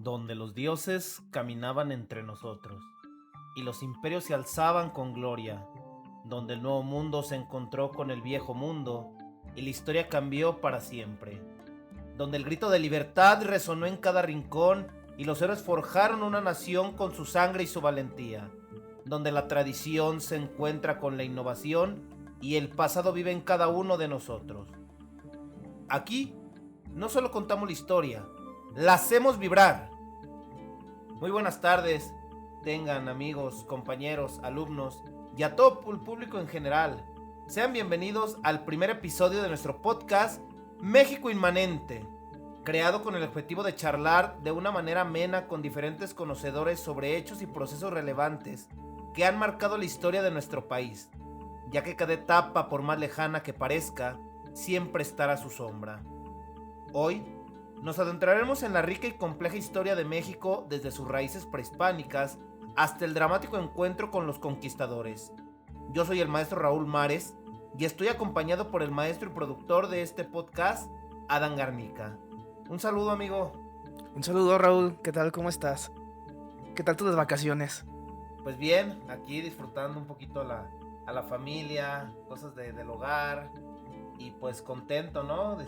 donde los dioses caminaban entre nosotros y los imperios se alzaban con gloria, donde el nuevo mundo se encontró con el viejo mundo y la historia cambió para siempre, donde el grito de libertad resonó en cada rincón y los héroes forjaron una nación con su sangre y su valentía, donde la tradición se encuentra con la innovación y el pasado vive en cada uno de nosotros. Aquí no solo contamos la historia, la hacemos vibrar. Muy buenas tardes, tengan amigos, compañeros, alumnos y a todo el público en general. Sean bienvenidos al primer episodio de nuestro podcast México Inmanente, creado con el objetivo de charlar de una manera amena con diferentes conocedores sobre hechos y procesos relevantes que han marcado la historia de nuestro país, ya que cada etapa, por más lejana que parezca, siempre estará a su sombra. Hoy nos adentraremos en la rica y compleja historia de México desde sus raíces prehispánicas hasta el dramático encuentro con los conquistadores. Yo soy el maestro Raúl Mares y estoy acompañado por el maestro y productor de este podcast, Adán Garnica. Un saludo, amigo. Un saludo, Raúl. ¿Qué tal? ¿Cómo estás? ¿Qué tal tus vacaciones? Pues bien, aquí disfrutando un poquito a la familia, cosas del hogar y pues contento, ¿no?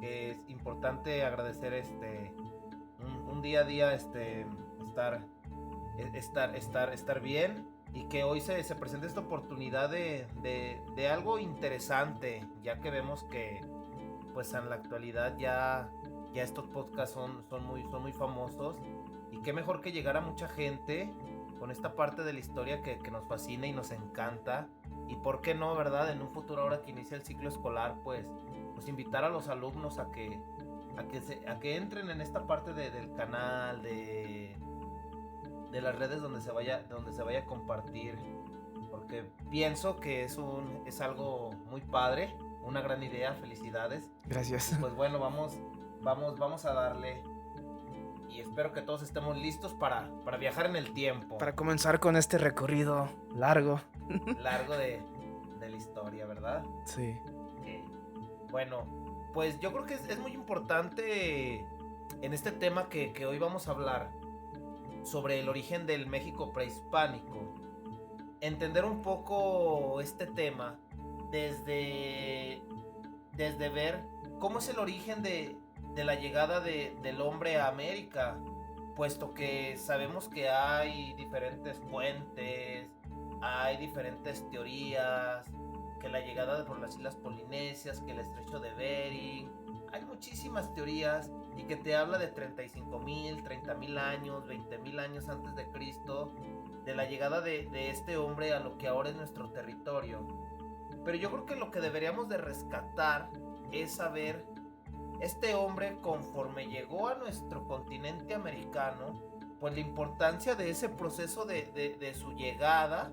Que es importante agradecer un día a día estar bien y que hoy se presente esta oportunidad de algo interesante, ya que vemos que pues en la actualidad ya estos podcasts son muy famosos y qué mejor que llegar a mucha gente con esta parte de la historia que nos fascina y nos encanta. Y por qué no, ¿verdad? En un futuro, ahora que inicia el ciclo escolar, pues invitar a los alumnos a que entren en esta parte del canal, de las redes donde se vaya a compartir, porque pienso que es algo muy padre, una gran idea. Felicidades. Gracias. Y pues bueno, vamos a darle. Y espero que todos estemos listos para viajar en el tiempo. Para comenzar con este recorrido largo. Largo de la historia, ¿verdad? Sí. Okay. Bueno, pues yo creo que es muy importante en este tema que hoy vamos a hablar sobre el origen del México prehispánico. Entender un poco este tema desde ver cómo es el origen de la llegada del hombre a América, puesto que sabemos que hay diferentes fuentes, hay diferentes teorías, que la llegada por las islas Polinesias, que el estrecho de Bering, hay muchísimas teorías y que te habla de 35,000, 30,000 años, 20,000 años antes de Cristo, de la llegada de este hombre a lo que ahora es nuestro territorio. Pero yo creo que lo que deberíamos de rescatar es saber este hombre conforme llegó a nuestro continente americano, pues la importancia de ese proceso de su llegada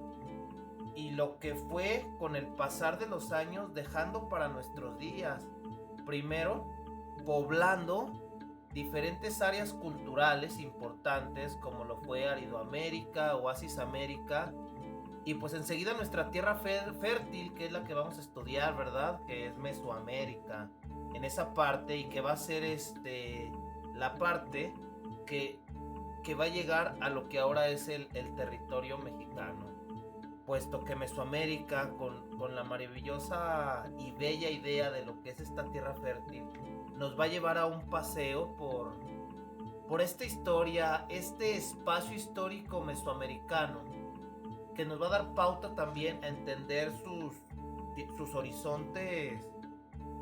y lo que fue con el pasar de los años dejando para nuestros días. Primero, poblando diferentes áreas culturales importantes como lo fue Aridoamérica, Oasis América, y pues enseguida nuestra tierra fértil, que es la que vamos a estudiar, ¿verdad? Que es Mesoamérica, en esa parte, y que va a ser la parte que va a llegar a lo que ahora es el territorio mexicano, puesto que Mesoamérica, con la maravillosa y bella idea de lo que es esta tierra fértil, nos va a llevar a un paseo por esta historia, este espacio histórico mesoamericano, que nos va a dar pauta también a entender sus horizontes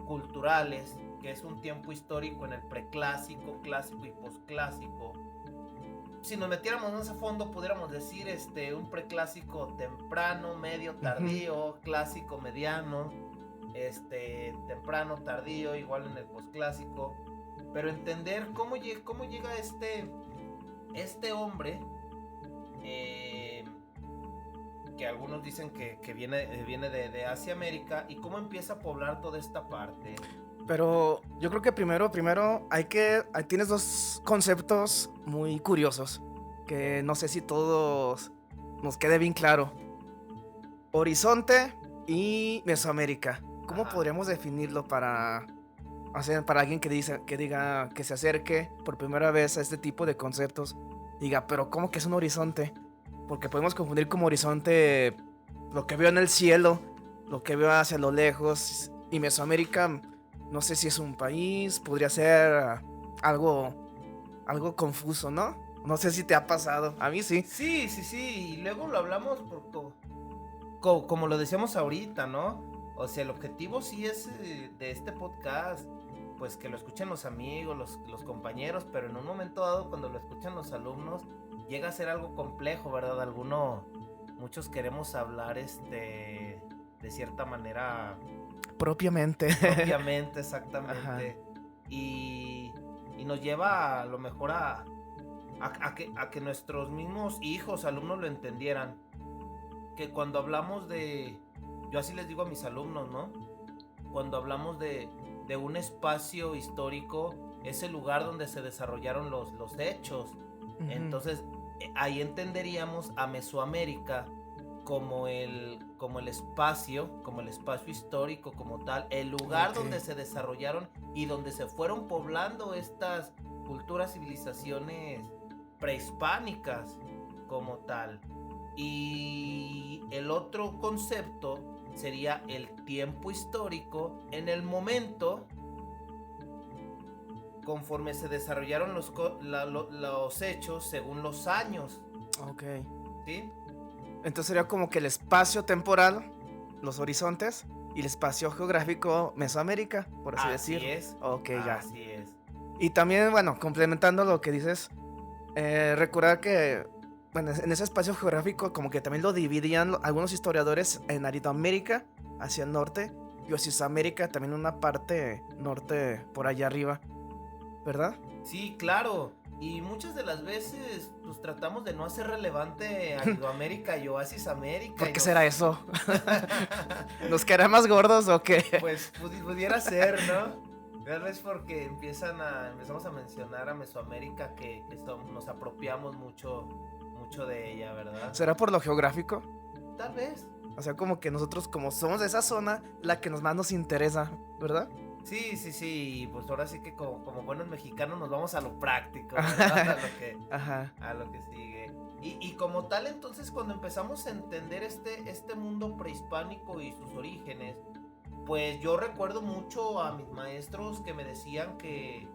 culturales, que es un tiempo histórico en el preclásico, clásico y posclásico. Si nos metiéramos más a fondo, pudiéramos decir un preclásico temprano, medio, tardío, clásico, mediano, temprano, tardío, igual en el posclásico. Pero entender cómo llega este hombre, que algunos dicen que viene de Asia América, y cómo empieza a poblar toda esta parte. Pero yo creo que primero tienes dos conceptos muy curiosos que no sé si todos nos quede bien claro: Horizonte y Mesoamérica. ¿Cómo podríamos definirlo para O sea, para alguien que diga, que se acerque por primera vez a este tipo de conceptos, diga, pero ¿cómo que es un horizonte? Porque podemos confundir como horizonte lo que veo en el cielo, lo que veo hacia lo lejos. Y Mesoamérica, no sé si es un país, podría ser algo, algo confuso, ¿no? No sé si te ha pasado, a mí sí. Sí, sí, sí, y luego lo hablamos como lo decíamos ahorita, ¿no? O sea, el objetivo sí es de este podcast, pues que lo escuchen los amigos, los compañeros, pero en un momento dado cuando lo escuchan los alumnos, llega a ser algo complejo, ¿verdad? Muchos queremos hablar, de cierta manera, Propiamente. propiamente, Ajá. exactamente, y, y nos lleva a lo mejor a que nuestros mismos hijos, alumnos lo entendieran, que cuando hablamos yo así les digo a mis alumnos, ¿no? Cuando hablamos de un espacio histórico, es el lugar donde se desarrollaron los hechos. Ujú. Entonces, ahí entenderíamos a Mesoamérica como el espacio histórico, como tal, el lugar Ok. donde se desarrollaron y donde se fueron poblando estas culturas, civilizaciones prehispánicas, como tal. Y el otro concepto sería el tiempo histórico en el momento conforme se desarrollaron los hechos según los años, Ok. ¿sí? Entonces sería como que el espacio temporal, los horizontes, y el espacio geográfico Mesoamérica, por así Así decir. es, Ok, ya. así es. Y también, bueno, complementando lo que dices, recordar que, bueno, en ese espacio geográfico como que también lo dividían algunos historiadores en Aridoamérica, hacia el norte, y Oceanamérica, también una parte norte por allá arriba, ¿verdad? Sí, claro. Y muchas de las veces pues tratamos de no hacer relevante Aridoamérica y Oasis América ¿Por y qué nos será eso? ¿Nos quedarán más gordos o qué? pues pudiera ser, ¿no? Tal vez porque empezamos a mencionar a Mesoamérica nos apropiamos mucho de ella, ¿verdad? ¿Será por lo geográfico? Tal vez. O sea, como que nosotros, como somos de esa zona, la que más nos interesa, ¿verdad? Sí, sí, sí, pues ahora sí que como buenos mexicanos nos vamos a lo práctico, ¿verdad? Ajá. A lo que sigue. Y como tal, entonces, cuando empezamos a entender este mundo prehispánico y sus orígenes, pues yo recuerdo mucho a mis maestros que me decían que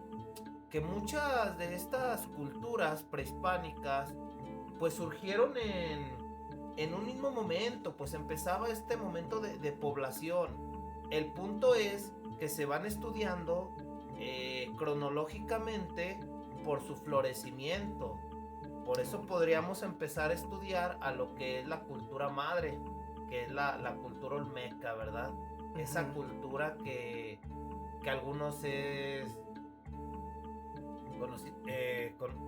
muchas de estas culturas prehispánicas pues surgieron en un mismo momento, pues empezaba este momento de población. El punto es que se van estudiando cronológicamente por su florecimiento. Por eso podríamos empezar a estudiar a lo que es la cultura madre, que es la cultura olmeca, ¿verdad? Esa Ujú. cultura que algunos es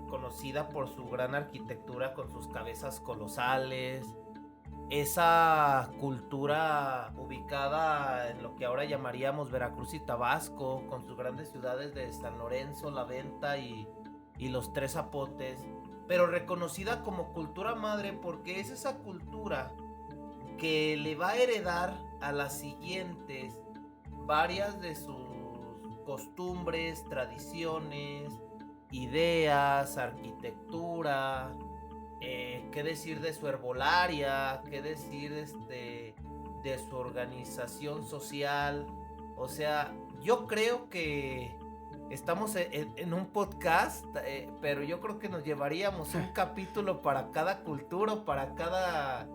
conocida por su gran arquitectura con sus cabezas colosales, esa cultura ubicada en lo que ahora llamaríamos Veracruz y Tabasco, con sus grandes ciudades de San Lorenzo, La Venta y Los Tres Zapotes, pero reconocida como cultura madre porque es esa cultura que le va a heredar a las siguientes varias de sus costumbres, tradiciones, ideas, arquitectura, qué decir de su herbolaria, qué decir de su organización social. O sea, yo creo que estamos en un podcast, pero yo creo que nos llevaríamos un capítulo para cada cultura, para cada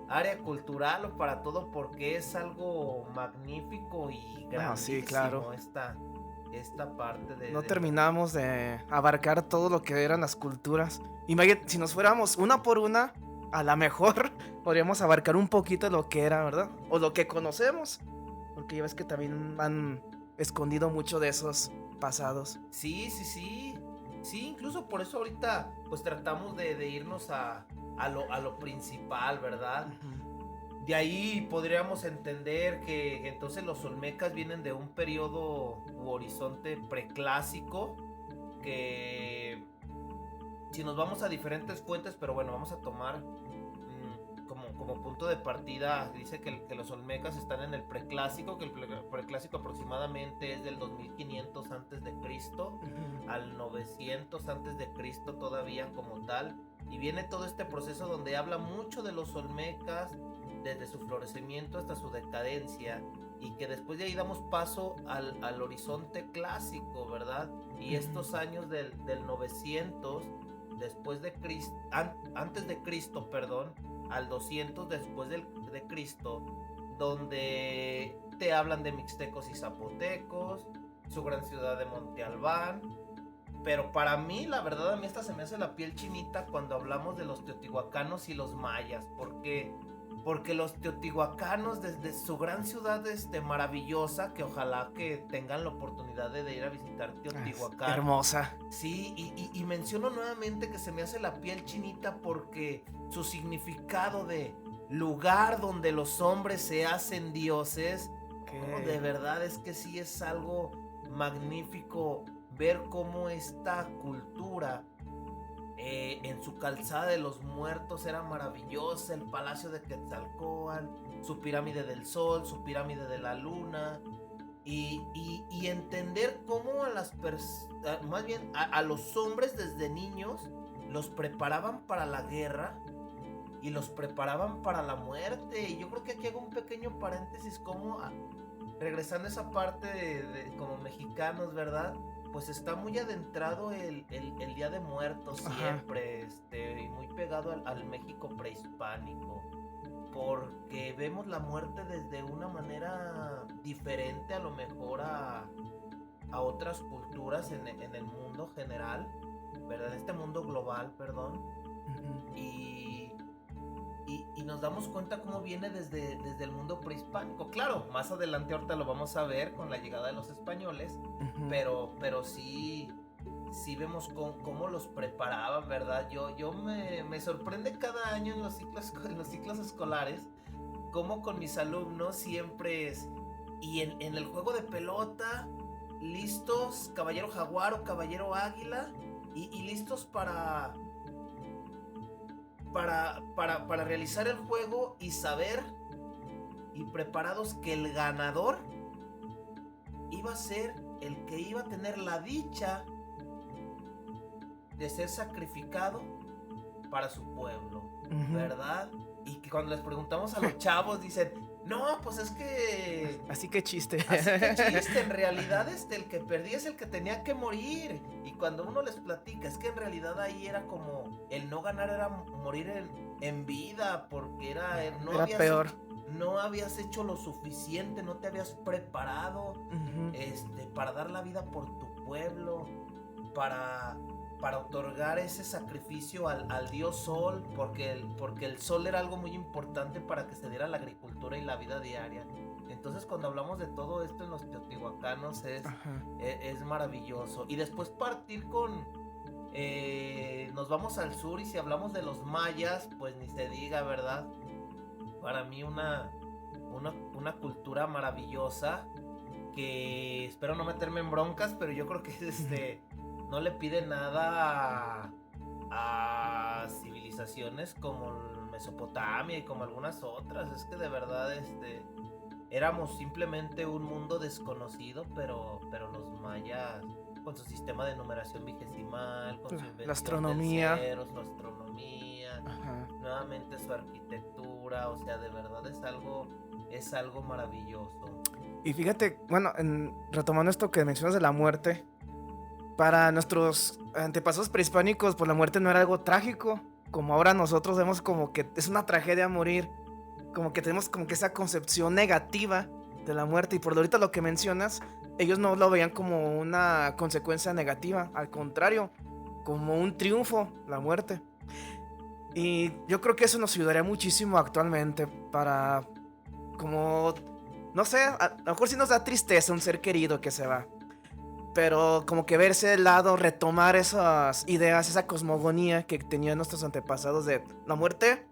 área cultural o para todo, porque es algo magnífico y No, sí, claro. grandísimo esta parte No de lo... terminamos de abarcar todo lo que eran las culturas. Imagínate, si nos fuéramos una por una, a lo mejor podríamos abarcar un poquito lo que era, ¿verdad? O lo que conocemos. Porque ya ves que también han escondido mucho de esos pasados. Sí, sí, sí. Sí, incluso por eso ahorita pues tratamos de irnos a lo principal, ¿verdad? Ujú. De ahí podríamos entender que entonces los olmecas vienen de un periodo u horizonte preclásico que si nos vamos a diferentes fuentes, pero bueno, vamos a tomar como punto de partida, dice que los olmecas están en el preclásico, que el preclásico aproximadamente es del 2500 antes de Cristo al 900 antes de Cristo todavía como tal, y viene todo este proceso donde habla mucho de los olmecas desde su florecimiento hasta su decadencia, y que después de ahí damos paso al horizonte clásico, ¿verdad? Y estos años del 900 después de Cristo, antes de Cristo, perdón, al 200 después de Cristo, donde te hablan de mixtecos y zapotecos, su gran ciudad de Monte Albán. Pero para mí, la verdad, a mí esta se me hace la piel chinita cuando hablamos de los teotihuacanos y los mayas. ¿Por qué? Porque los teotihuacanos, desde su gran ciudad maravillosa, que ojalá que tengan la oportunidad de ir a visitar Teotihuacán. Hermosa. Sí, y menciono nuevamente que se me hace la piel chinita porque su significado de lugar donde los hombres se hacen dioses, oh, de verdad es que sí es algo magnífico ver cómo esta cultura en su calzada de los muertos era maravillosa, el palacio de Quetzalcóatl, su pirámide del sol, su pirámide de la luna, y entender cómo a las personas, más bien a los hombres desde niños, los preparaban para la guerra y los preparaban para la muerte. Y yo creo que aquí hago un pequeño paréntesis como regresando a esa parte de como mexicanos, ¿verdad? Pues está muy adentrado el Día de Muertos siempre, y muy pegado al México prehispánico, porque vemos la muerte desde una manera diferente a lo mejor a otras culturas en el mundo general, ¿verdad? Este mundo global, perdón, y nos damos cuenta cómo viene desde el mundo prehispánico. Claro, más adelante ahorita lo vamos a ver con la llegada de los españoles, pero sí vemos cómo los preparaban, ¿verdad? Yo me sorprende cada año en los ciclos escolares, cómo con mis alumnos siempre es, y en el juego de pelota, listos, caballero jaguar o caballero águila, y listos para realizar el juego y saber y preparados que el ganador iba a ser el que iba a tener la dicha de ser sacrificado para su pueblo, ¿verdad? Y que cuando les preguntamos a los chavos dicen, no, pues es que... Así que chiste. Así que chiste, en realidad el que perdía es el que tenía que morir. Y cuando uno les platica, es que en realidad ahí era como, el no ganar era morir en vida, porque era peor. No habías hecho lo suficiente, no te habías preparado para dar la vida por tu pueblo, para otorgar ese sacrificio al dios sol, porque el sol era algo muy importante para que se diera la agricultura y la vida diaria. Entonces cuando hablamos de todo esto en los teotihuacanos es maravilloso. Y después partir con nos vamos al sur, y si hablamos de los mayas, pues ni se diga, ¿verdad? Para mí una cultura maravillosa, que espero no meterme en broncas, pero yo creo que no le pide nada a civilizaciones como Mesopotamia y como algunas otras. Es que de verdad éramos simplemente un mundo desconocido, pero los mayas, con su sistema de numeración vigesimal, con su la astronomía, su astronomía, nuevamente su arquitectura, o sea, de verdad es algo maravilloso. Y fíjate, bueno, retomando esto que mencionas de la muerte, para nuestros antepasados prehispánicos, pues la muerte no era algo trágico, como ahora nosotros vemos como que es una tragedia morir, como que tenemos como que esa concepción negativa de la muerte. Y por ahorita lo que mencionas, ellos no lo veían como una consecuencia negativa, al contrario, como un triunfo, la muerte. Y yo creo que eso nos ayudaría muchísimo actualmente para, como, no sé, a lo mejor sí nos da tristeza un ser querido que se va, pero como que ver ese lado, retomar esas ideas, esa cosmogonía que tenían nuestros antepasados de la muerte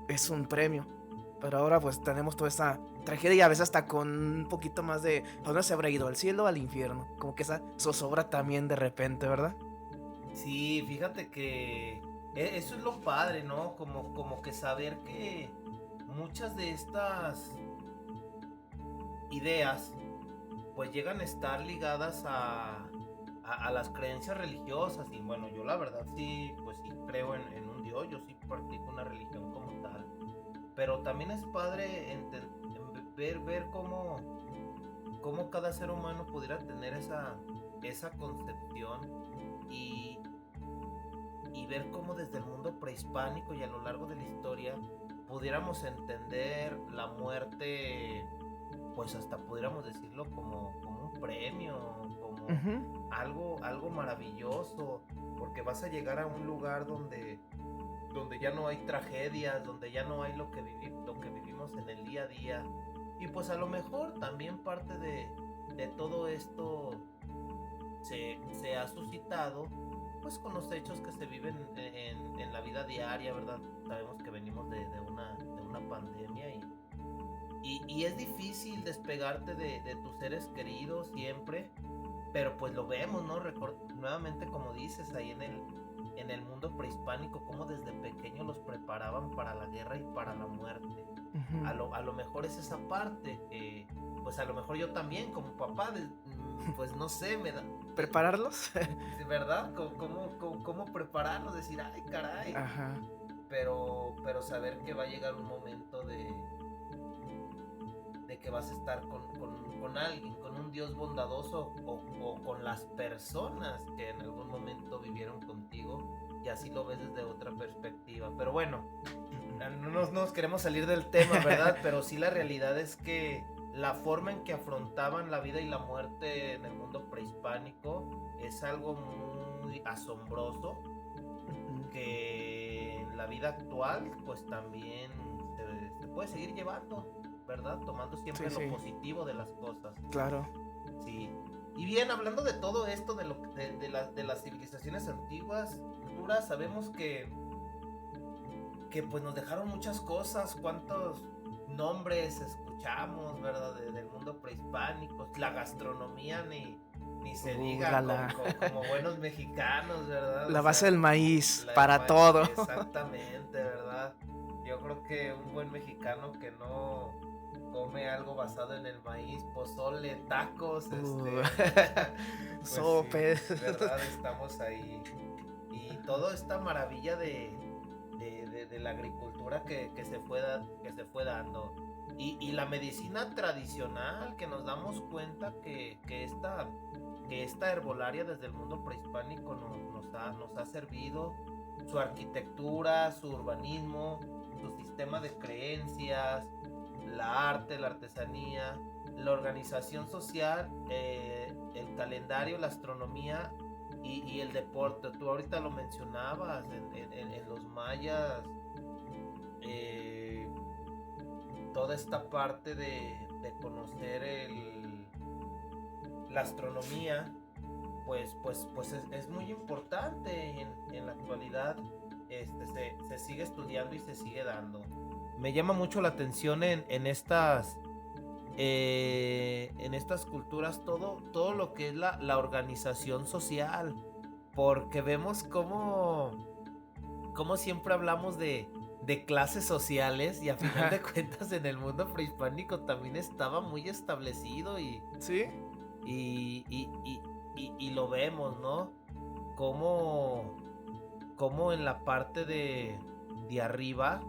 es un premio. Pero ahora pues tenemos toda esa tragedia, y a veces hasta con un poquito más de ¿a dónde se habrá ido? ¿Al cielo o al infierno? Como que esa zozobra también de repente, ¿verdad? Sí, fíjate que Eso es lo padre, ¿no? Como que saber que muchas de estas ideas pues llegan a estar ligadas a las creencias religiosas. Y bueno, yo la verdad sí, pues sí creo en un Dios, yo sí practico una religión como tal. Pero también es padre ver cómo cada ser humano pudiera tener esa concepción y, y ver cómo desde el mundo prehispánico y a lo largo de la historia pudiéramos entender la muerte, pues hasta pudiéramos decirlo como un premio, Ujú. como algo maravilloso, porque vas a llegar a un lugar donde ya no hay tragedias, donde ya no hay lo que vivimos en el día a día. Y pues a lo mejor también parte de todo esto se ha suscitado pues con los hechos que se viven en la vida diaria, ¿verdad? Sabemos que venimos de una pandemia y es difícil despegarte de tus seres queridos siempre, pero pues lo vemos, ¿no? Nuevamente, como dices, ahí en el mundo prehispánico, cómo desde pequeños los preparaban para la guerra y para la muerte. Ujú. A lo mejor es esa parte que, pues a lo mejor yo también, como papá, pues no sé, me da, ¿Prepararlos? ¿verdad? ¿Cómo prepararlos? Decir, ay, caray. Ajá. Pero saber que va a llegar un momento de que vas a estar con alguien, con un Dios bondadoso o con las personas que en algún momento vivieron contigo y así lo ves desde otra perspectiva. Pero bueno, no nos queremos salir del tema, ¿verdad? Pero sí la realidad es que la forma en que afrontaban la vida y la muerte en el mundo prehispánico es algo muy asombroso Ujú. que en la vida actual pues también se puede seguir llevando, ¿verdad? Tomando siempre Sí, lo sí, positivo de las cosas. claro. Sí. Y bien, hablando de todo esto, de las civilizaciones antiguas, culturas, sabemos que pues nos dejaron muchas cosas, cuántos nombres escuchamos, ¿verdad? Del mundo prehispánico, la gastronomía ni se diga, La, la, como buenos mexicanos, ¿verdad? O la base sea, del maíz para todo. exactamente, ¿verdad? Yo creo que un buen mexicano que no come algo basado en el maíz, pozole, tacos, Uh, pues sí, Sope. ¿verdad? Estamos ahí. Y toda esta maravilla de la agricultura que se fue dando. Y la medicina tradicional, que nos damos cuenta que esta herbolaria desde el mundo prehispánico nos ha servido, su arquitectura, su urbanismo, su sistema de creencias, la arte, la artesanía, la organización social, el calendario, la astronomía y el deporte. Tú ahorita lo mencionabas, en los mayas, eh, toda esta parte de conocer la astronomía, pues es muy importante en la actualidad. Se sigue estudiando y se sigue dando. Me llama mucho la atención en estas culturas todo lo que es la organización social, porque vemos cómo siempre hablamos de clases sociales y a final de Ajá. cuentas en el mundo prehispánico también estaba muy establecido ¿Sí? y, y, y, y lo vemos, ¿no? Cómo, cómo en la parte de arriba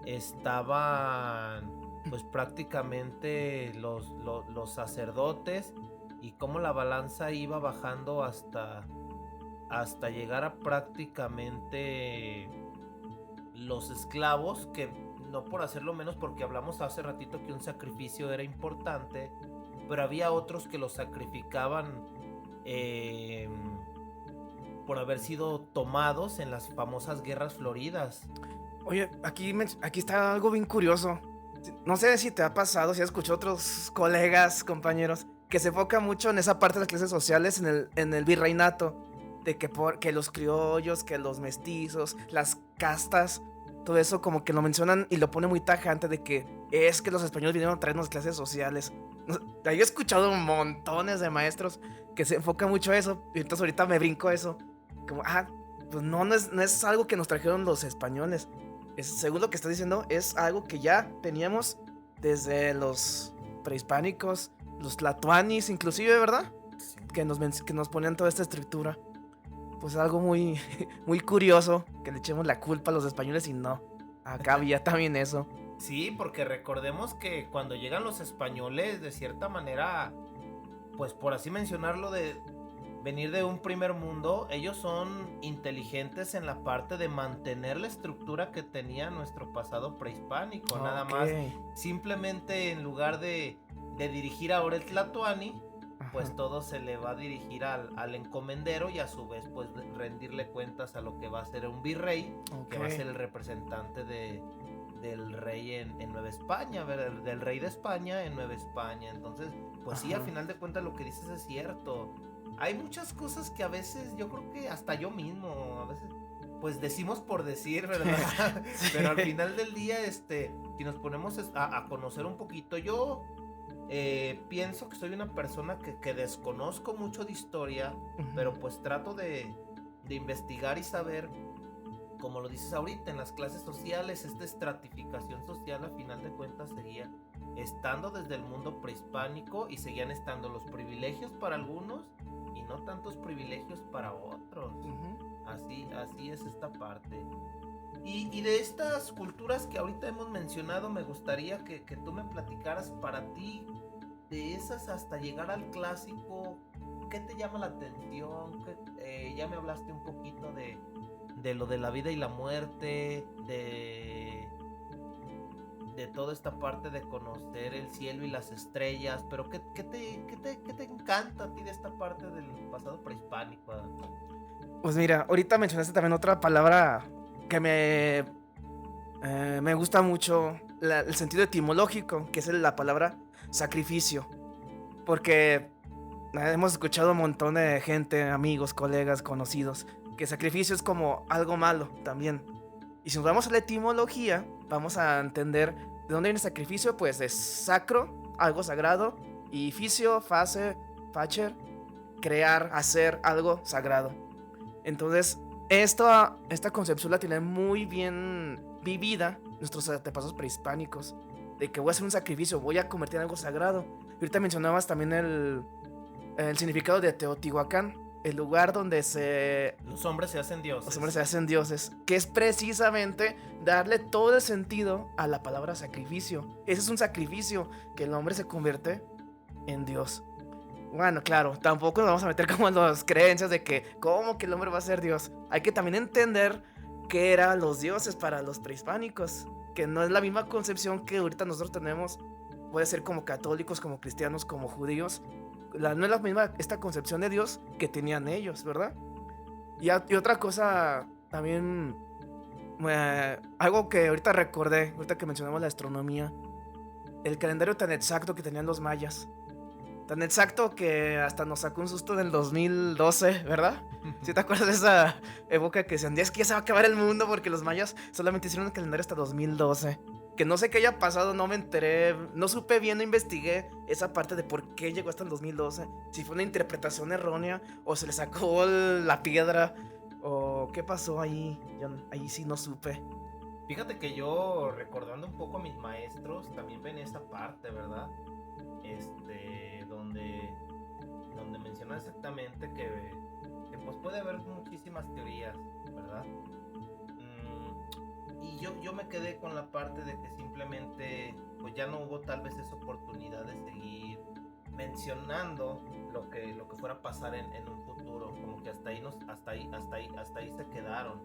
estaban pues prácticamente los sacerdotes y cómo la balanza iba bajando hasta llegar a prácticamente los esclavos, que no por hacerlo menos, porque hablamos hace ratito que un sacrificio era importante, pero había otros que lo sacrificaban eh, por haber sido tomados en las famosas guerras floridas. Oye, aquí está algo bien curioso. No sé si te ha pasado, si has escuchado otros colegas, compañeros, que se enfoca mucho en esa parte de las clases sociales, en el virreinato, de que los criollos, que los mestizos, las castas, todo eso como que lo mencionan y lo pone muy tajante de que es que los españoles vinieron a traernos clases sociales. Yo he escuchado montones de maestros que se enfocan mucho a eso, y entonces ahorita me brinco eso. Como, pues no es algo que nos trajeron los españoles. Según lo que estás diciendo, es algo que ya teníamos desde los prehispánicos, los tlatoanis inclusive, ¿verdad? Sí. Que nos ponían toda esta estructura. Pues algo muy, muy curioso, que le echemos la culpa a los españoles y no. Acá había también eso. Sí, porque recordemos que cuando llegan los españoles, de cierta manera, pues por así mencionarlo, de venir de un primer mundo, ellos son inteligentes en la parte de mantener la estructura que tenía nuestro pasado prehispánico. Nada Ok. más, simplemente en lugar de dirigir ahora el Tlatoani, pues Ajá. todo se le va a dirigir al encomendero y a su vez pues rendirle cuentas a lo que va a ser un virrey, que va a Ok. ser el representante del rey en Nueva España, del rey de España en Nueva España. Entonces, pues sí, al Ajá. final de cuentas lo que dices es cierto. Hay muchas cosas que a veces yo creo que hasta yo mismo, a veces, pues decimos por decir, ¿verdad? Pero al Sí. final del día, si nos ponemos a conocer un poquito, yo pienso que soy una persona que desconozco mucho de historia, pero Ujú. pues trato de investigar y saber, como lo dices ahorita, en las clases sociales, esta estratificación social a final de cuentas seguía estando desde el mundo prehispánico y seguían estando los privilegios para algunos y no tantos privilegios para otros. Ujú. Así es esta parte. Y de estas culturas que ahorita hemos mencionado, me gustaría que tú me platicaras para ti, de esas hasta llegar al clásico, ¿qué te llama la atención? Ya me hablaste un poquito de lo de la vida y la muerte, de toda esta parte de conocer el cielo y las estrellas, pero ¿qué te encanta a ti de esta parte del pasado prehispánico? Pues mira, ahorita mencionaste también otra palabra que me gusta mucho, el sentido etimológico, que es la palabra sacrificio. Porque hemos escuchado un montón de gente, amigos, colegas, conocidos, que sacrificio es como algo malo también. Y si nos vamos a la etimología, vamos a entender de dónde viene el sacrificio, pues es sacro, algo sagrado, y ficio, face, facer, crear, hacer algo sagrado. Entonces, esta concepción la tienen muy bien vivida nuestros antepasados prehispánicos, de que voy a hacer un sacrificio, voy a convertir en algo sagrado. Y ahorita mencionabas también el significado de Teotihuacán, el lugar donde Los hombres se hacen los hombres dioses. se hacen dioses, que es precisamente darle todo el sentido a la palabra sacrificio. Ese es un sacrificio, que el hombre se convierte en Dios. Bueno, claro, tampoco nos vamos a meter como en las creencias de que, ¿cómo que el hombre va a ser Dios? Hay que también entender qué eran los dioses para los prehispánicos, que no es la misma concepción que ahorita nosotros tenemos. Puede ser como católicos, como cristianos, como judíos. No es la misma esta concepción de Dios que tenían ellos, ¿verdad? Y otra cosa también, algo que ahorita recordé, ahorita que mencionamos la astronomía, el calendario tan exacto que tenían los mayas. Tan exacto que hasta nos sacó un susto en el 2012, ¿verdad? ¿Sí te acuerdas de esa época que decían, es que ya se va a acabar el mundo porque los mayas solamente hicieron el calendario hasta 2012? Que no sé qué haya pasado, no me enteré, no supe bien, no investigué esa parte de por qué llegó hasta el 2012. Si fue una interpretación errónea o se le sacó la piedra o qué pasó ahí. Ahí sí no supe. Fíjate que yo, recordando un poco a mis maestros, también ven esa parte, ¿verdad? Donde menciona exactamente que pues puede haber muchísimas teorías, ¿verdad? Y yo me quedé con la parte de que simplemente pues ya no hubo tal vez esa oportunidad de seguir mencionando lo que fuera a pasar en un futuro, como que hasta ahí se quedaron.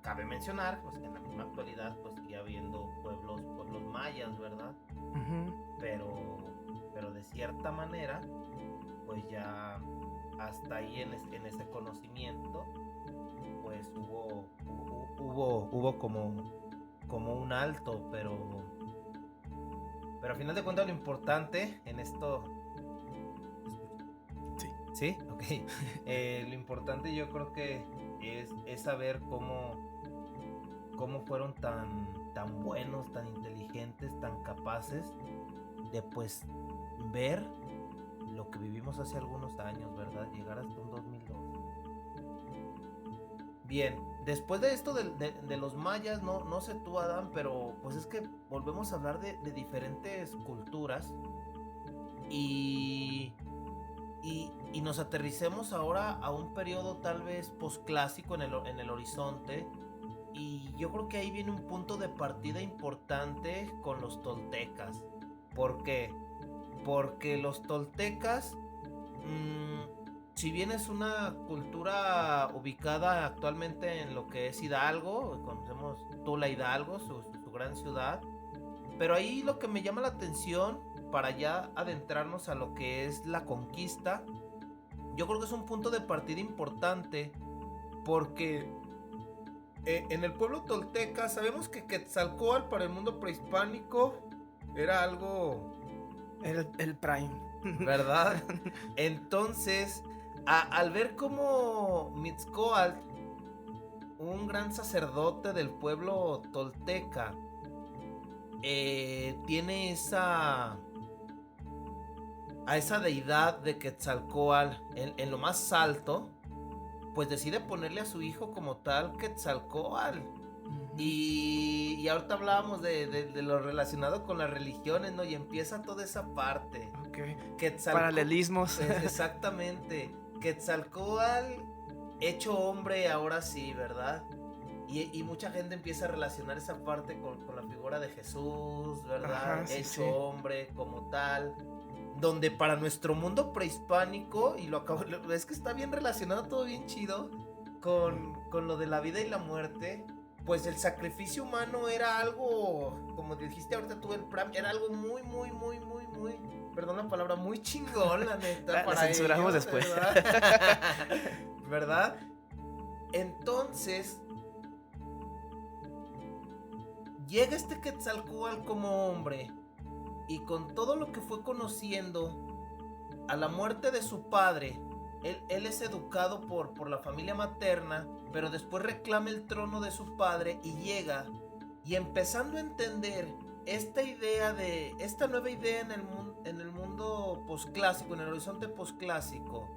Cabe mencionar pues que en la misma actualidad pues sigue habiendo pueblos mayas, ¿verdad? Ujú. pero de cierta manera pues ya hasta ahí en ese conocimiento pues hubo como un alto, pero a final de cuentas lo importante en esto. Sí. ¿Sí? Ok. Lo importante yo creo que es saber cómo fueron tan buenos, tan inteligentes, tan capaces de pues ver lo que vivimos hace algunos años, ¿verdad? Llegar hasta un 2002. Bien, después de esto de los mayas, no sé tú, Adán, pero pues es que volvemos a hablar de diferentes culturas y, y nos aterricemos ahora a un periodo tal vez posclásico en el horizonte. Y yo creo que ahí viene un punto de partida importante con los toltecas. ¿Por qué? Porque los toltecas, si bien es una cultura ubicada actualmente en lo que es Hidalgo, conocemos Tula Hidalgo, su gran ciudad, pero ahí lo que me llama la atención para ya adentrarnos a lo que es la conquista, yo creo que es un punto de partida importante porque en el pueblo tolteca sabemos que Quetzalcóatl para el mundo prehispánico era algo, El Prime. ¿verdad? Entonces, al ver como Mixcoatl, un gran sacerdote del pueblo tolteca, tiene a esa deidad de Quetzalcóatl en lo más alto, pues decide ponerle a su hijo como tal Quetzalcóatl. Y ahorita hablábamos de lo relacionado con las religiones, ¿no? Y empieza toda esa parte. Ok. Paralelismos. Exactamente. Quetzalcóatl hecho hombre ahora sí, ¿verdad? Y mucha gente empieza a relacionar esa parte con la figura de Jesús, ¿verdad? Ajá, sí, hecho sí. hombre como tal. Donde para nuestro mundo prehispánico, y es que está bien relacionado, todo bien chido, con lo de la vida y la muerte, pues el sacrificio humano era algo, como dijiste ahorita tú, el Pram, era algo muy, perdón la palabra, muy chingón, la neta, La censuramos ellos, después. ¿verdad? ¿Verdad? Entonces, llega este Quetzalcóatl como hombre, y con todo lo que fue conociendo, a la muerte de su padre, él es educado por la familia materna, pero después reclama el trono de su padre y llega, y empezando a entender esta nueva idea en el mundo posclásico, en el horizonte posclásico,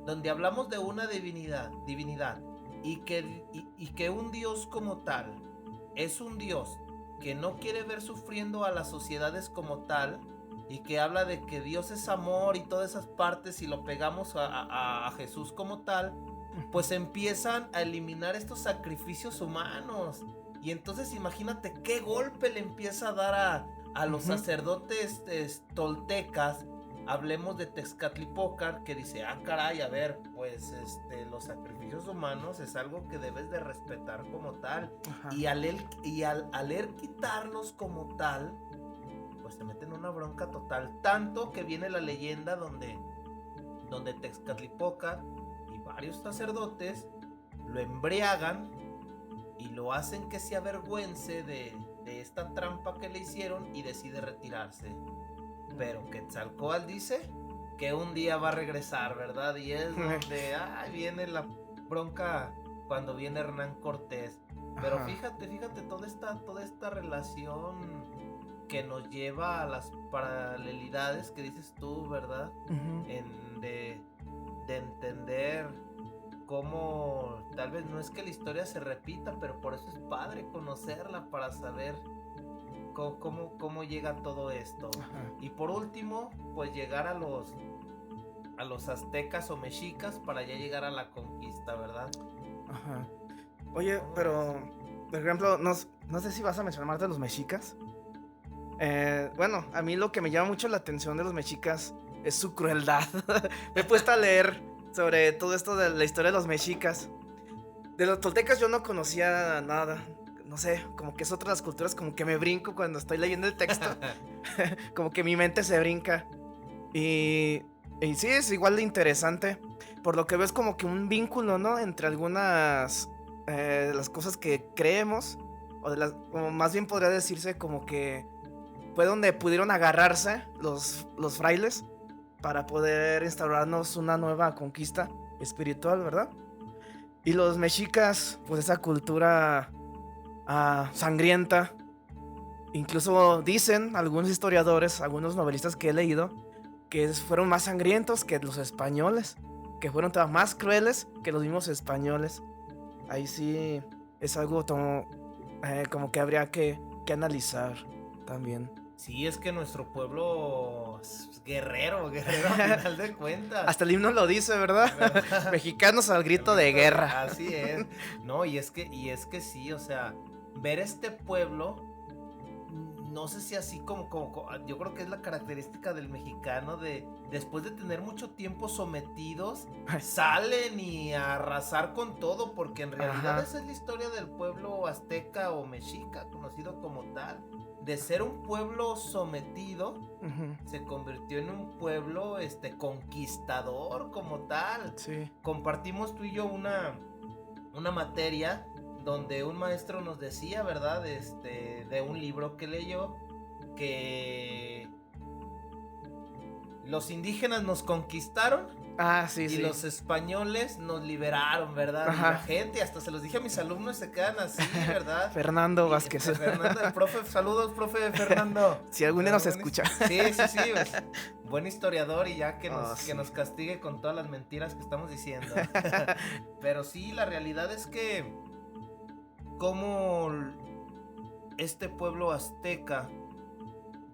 donde hablamos de una divinidad, y que un Dios como tal es un Dios que no quiere ver sufriendo a las sociedades como tal, y que habla de que Dios es amor y todas esas partes, y lo pegamos a Jesús como tal, pues empiezan a eliminar estos sacrificios humanos. Y entonces imagínate qué golpe le empieza a dar a los sacerdotes toltecas. Hablemos de Tezcatlipoca, que dice, caray, a ver, pues los sacrificios humanos es algo que debes de respetar como tal. Ajá. Y al él quitarnos como tal, pues se meten en una bronca total. Tanto que viene la leyenda donde Tezcatlipoca y varios sacerdotes lo embriagan y lo hacen que se avergüence de esta trampa que le hicieron, y decide retirarse. Pero Quetzalcóatl dice que un día va a regresar, ¿verdad? Y es donde viene la bronca cuando viene Hernán Cortés. Pero fíjate toda esta relación que nos lleva a las paralelidades que dices tú, ¿verdad? De entender cómo tal vez no es que la historia se repita, pero por eso es padre conocerla para saber cómo llega todo esto. Ajá. Y por último, pues llegar a los aztecas o mexicas para ya llegar a la conquista, ¿verdad? Ajá. Oye, pero por ejemplo, no sé si vas a mencionar de los mexicas. Bueno, a mí lo que me llama mucho la atención de los mexicas es su crueldad. Me he puesto a leer sobre todo esto de la historia de los mexicas. De los toltecas yo no conocía nada. No sé, como que es otra de las culturas, como que me brinco cuando estoy leyendo el texto. Como que mi mente se brinca. Y sí, es igual de interesante. Por lo que ves como que un vínculo, ¿no? Entre algunas de las cosas que creemos. O más bien podría decirse como que fue donde pudieron agarrarse los frailes para poder instaurarnos una nueva conquista espiritual, ¿verdad? Y los mexicas, pues esa cultura sangrienta. Incluso dicen algunos historiadores, algunos novelistas que he leído, que fueron más sangrientos que los españoles, que fueron más crueles que los mismos españoles. ahí sí es algo como que habría que analizar también. Sí, es que nuestro pueblo es guerrero, guerrero a final de cuentas. Hasta el himno lo dice, ¿verdad? ¿Verdad? Mexicanos al grito de guerra. Así es. No, y es que sí, o sea, ver este pueblo, no sé si así yo creo que es la característica del mexicano de después de tener mucho tiempo sometidos, salen y a arrasar con todo, porque en realidad Ajá. esa es la historia del pueblo azteca o mexica, conocido como tal. De ser un pueblo sometido, Ujú. se convirtió en un pueblo conquistador como tal. Sí. Compartimos tú y yo una materia donde un maestro nos decía, ¿verdad? De un libro que leyó, que los indígenas nos conquistaron Ah, sí, y sí. los españoles nos liberaron, ¿verdad? Y la Ajá. gente, hasta se los dije a mis alumnos, se quedan así, ¿verdad? Fernando Y Vázquez. Fernando, el profe, saludos, profe Fernando. Si algún día nos Buen escucha. Sí, sí, sí, pues, buen historiador y ya que Oh, que sí. nos castigue con todas las mentiras que estamos diciendo. Pero sí, la realidad es que como este pueblo azteca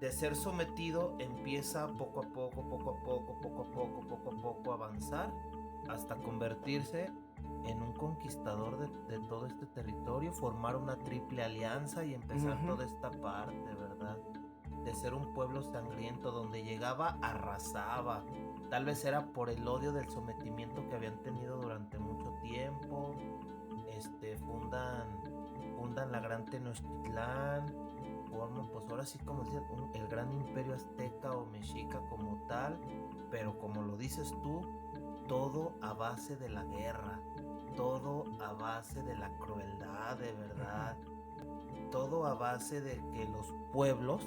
de ser sometido empieza poco a poco, poco a poco, poco a poco, poco a poco a avanzar hasta convertirse en un conquistador de todo este territorio, formar una triple alianza y empezar Ujú. toda esta parte, ¿verdad? De ser un pueblo sangriento donde llegaba, arrasaba. Tal vez era por el odio del sometimiento que habían tenido durante mucho tiempo. Fundan la gran Tenochtitlán, forman pues ahora sí como dicen el gran imperio azteca o mexica como tal, pero como lo dices tú, todo a base de la guerra, todo a base de la crueldad, de verdad, todo a base de que los pueblos,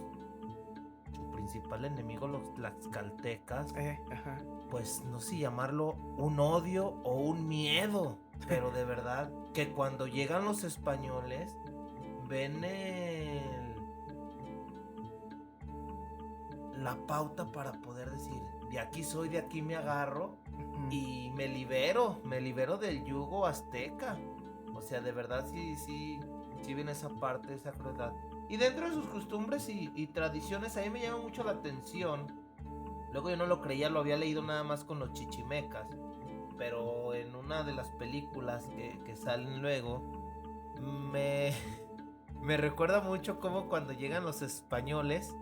su principal enemigo, los tlaxcaltecas, Ajá. pues no sé si llamarlo un odio o un miedo, pero de verdad que cuando llegan los españoles ven la pauta para poder decir, de aquí soy, de aquí me agarro Ujú. y me libero del yugo azteca. O sea, de verdad sí viene esa parte, esa crueldad. Y dentro de sus costumbres y tradiciones, a mí me llama mucho la atención. Luego yo no lo creía, lo había leído nada más con los chichimecas. Pero en una de las películas que salen luego, me, me recuerda mucho como cuando llegan los españoles,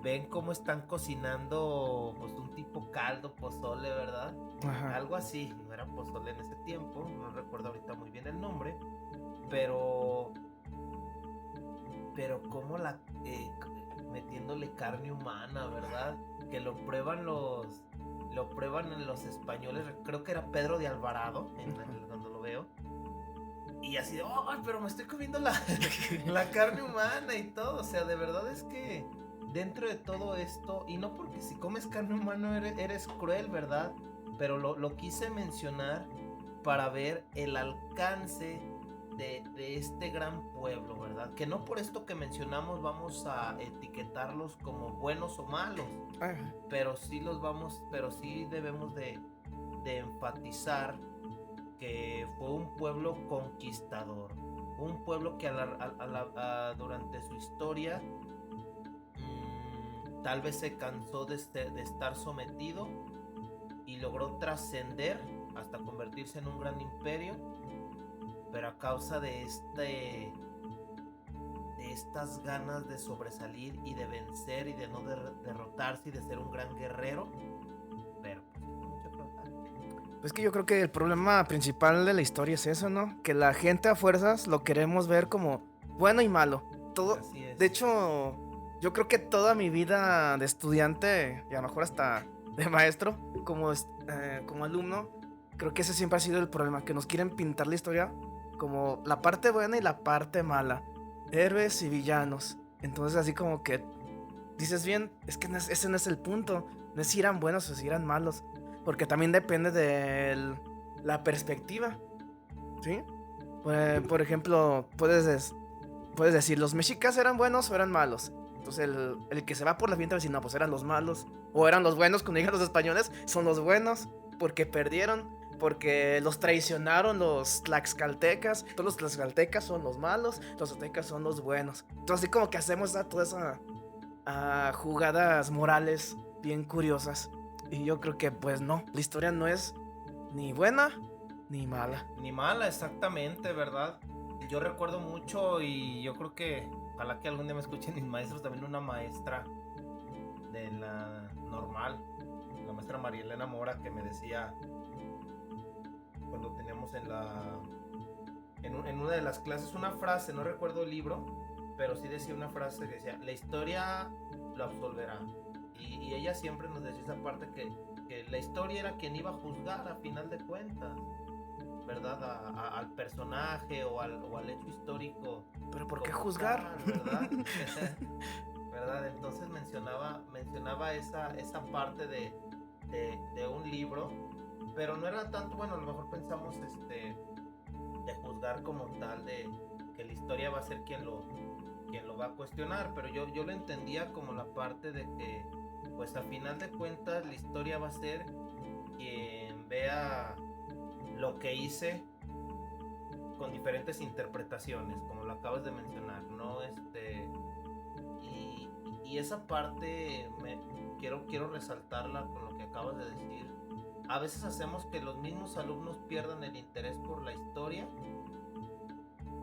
ven cómo están cocinando pues un tipo caldo, pozole, ¿verdad? Ajá. Algo así, no era pozole en ese tiempo, no recuerdo ahorita muy bien el nombre, pero como metiéndole carne humana, ¿verdad? Que lo prueban en los españoles, creo que era Pedro de Alvarado, cuando lo veo. Y así de, ¡ay, pero me estoy comiendo la carne humana y todo! O sea, de verdad es que dentro de todo esto, y no porque si comes carne humana eres cruel, ¿verdad? Pero lo quise mencionar para ver el alcance de este gran pueblo, ¿verdad? Que no por esto que mencionamos vamos a etiquetarlos como buenos o malos, Ajá. pero sí debemos de enfatizar que fue un pueblo conquistador, un pueblo que durante su historia tal vez se cansó de estar sometido y logró trascender hasta convertirse en un gran imperio, pero a causa de estas ganas de sobresalir y de vencer y de no derrotarse y de ser un gran guerrero, pero pues mucho crueldad. Pues que yo creo que el problema principal de la historia es eso, ¿no? Que la gente a fuerzas lo queremos ver como bueno y malo. Todo, Así es. de hecho, yo creo que toda mi vida de estudiante, y a lo mejor hasta de maestro, como alumno, creo que ese siempre ha sido el problema, que nos quieren pintar la historia como la parte buena y la parte mala, héroes y villanos. Entonces así como que dices bien, es que ese no es el punto, no es si eran buenos o si eran malos, porque también depende de la perspectiva, ¿sí? Por ejemplo, puedes decir, ¿los mexicas eran buenos o eran malos? Entonces el que se va por la finta va a decir, no, pues eran los malos. O eran los buenos, cuando llegan los españoles, son los buenos, porque perdieron. porque los traicionaron los tlaxcaltecas. Todos los tlaxcaltecas son los malos, los aztecas son los buenos. Entonces así como que hacemos todas esas jugadas morales bien curiosas. Y yo creo que pues no, la historia no es ni buena ni mala. Ni mala, exactamente, ¿verdad? Yo recuerdo mucho y yo creo que ojalá que algún día me escuchen mis maestros, también una maestra de la normal, la maestra María Elena Mora, que me decía cuando teníamos en una de las clases una frase, no recuerdo el libro, pero sí decía una frase que decía: la historia lo absolverá. Y ella siempre nos decía esa parte que la historia era quien iba a juzgar a final de cuentas, ¿verdad? Al personaje o al hecho histórico. Pero ¿por qué juzgar? Tal, ¿verdad? ¿Verdad? Entonces mencionaba esa parte de un libro, pero no era tanto, bueno, a lo mejor pensamos de juzgar como tal, de que la historia va a ser quien lo va a cuestionar, pero yo lo entendía como la parte de que, pues a final de cuentas, la historia va a ser quien vea lo que hice con diferentes interpretaciones, como lo acabas de mencionar, ¿no? Y esa parte quiero resaltarla con lo que acabas de decir. A veces hacemos que los mismos alumnos pierdan el interés por la historia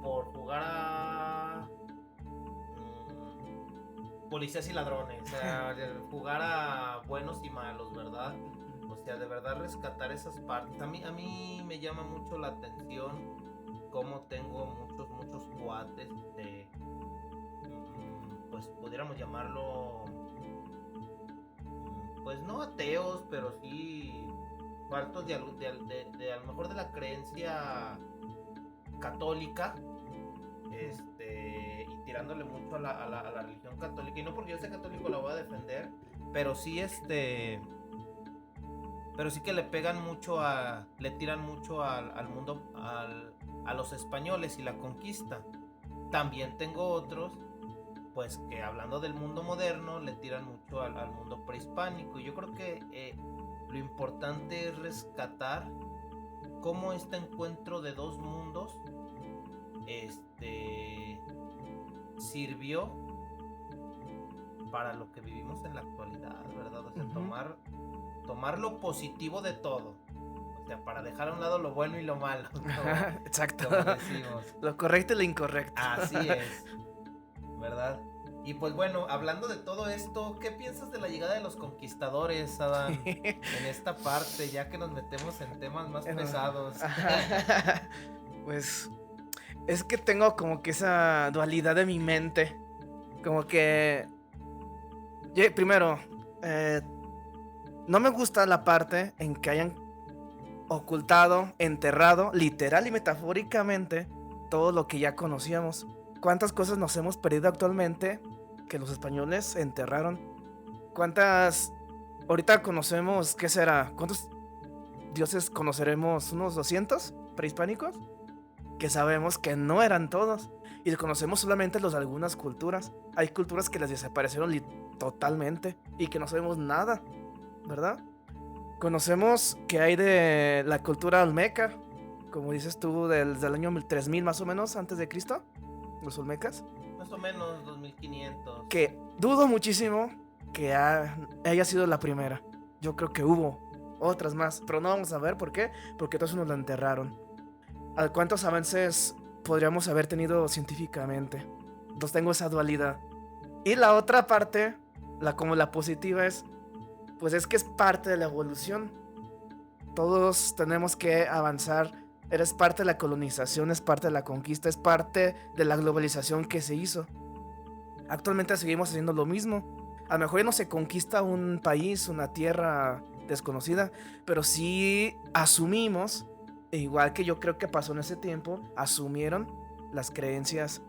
por jugar a policías y ladrones, o sea, jugar a buenos y malos, ¿verdad? O sea, de verdad rescatar esas partes. A mí me llama mucho la atención cómo tengo muchos cuates de, pues pudiéramos llamarlo, pues no ateos, pero sí faltos de a lo mejor de la creencia católica, y tirándole mucho a la religión católica. Y no porque yo sea católico la voy a defender, pero sí pero sí que le pegan mucho le tiran mucho al mundo, a los españoles y la conquista. También tengo otros, pues que hablando del mundo moderno, le tiran mucho al mundo prehispánico. Y yo creo que lo importante es rescatar cómo este encuentro de dos mundos sirvió para lo que vivimos en la actualidad, ¿verdad? O sea, tomar lo positivo de todo. O sea, para dejar a un lado lo bueno y lo malo, ¿no? Exacto. Como decimos. Lo correcto y lo incorrecto. Así es, ¿verdad? Y pues bueno, hablando de todo esto, ¿qué piensas de la llegada de los conquistadores, Adán? En esta parte, ya que nos metemos en temas más pesados. Pues es que tengo como que esa dualidad de mi mente. Como que primero, no me gusta la parte en que hayan ocultado, enterrado, literal y metafóricamente, todo lo que ya conocíamos. ¿Cuántas cosas nos hemos perdido actualmente que los españoles enterraron? ¿Cuántas ahorita conocemos? ¿Qué será? ¿Cuántos dioses conoceremos? ¿Unos 200 prehispánicos? Que sabemos que no eran todos. Y conocemos solamente los de algunas culturas. Hay culturas que les desaparecieron totalmente y que no sabemos nada, ¿verdad? Conocemos que hay de la cultura olmeca, como dices tú, del año 3000 más o menos antes de Cristo, los olmecas. Más o menos 2500. Que dudo muchísimo que haya sido la primera. Yo creo que hubo otras más, pero no vamos a ver por qué, porque todos nos la enterraron. ¿Cuántos avances podríamos haber tenido científicamente? Entonces tengo esa dualidad. Y la otra parte, como la positiva es, pues es que es parte de la evolución. Todos tenemos que avanzar. Eres parte de la colonización, es parte de la conquista, es parte de la globalización que se hizo. Actualmente seguimos haciendo lo mismo. A lo mejor ya no se conquista un país, una tierra desconocida, pero sí asumimos, igual que yo creo que pasó en ese tiempo, asumieron las creencias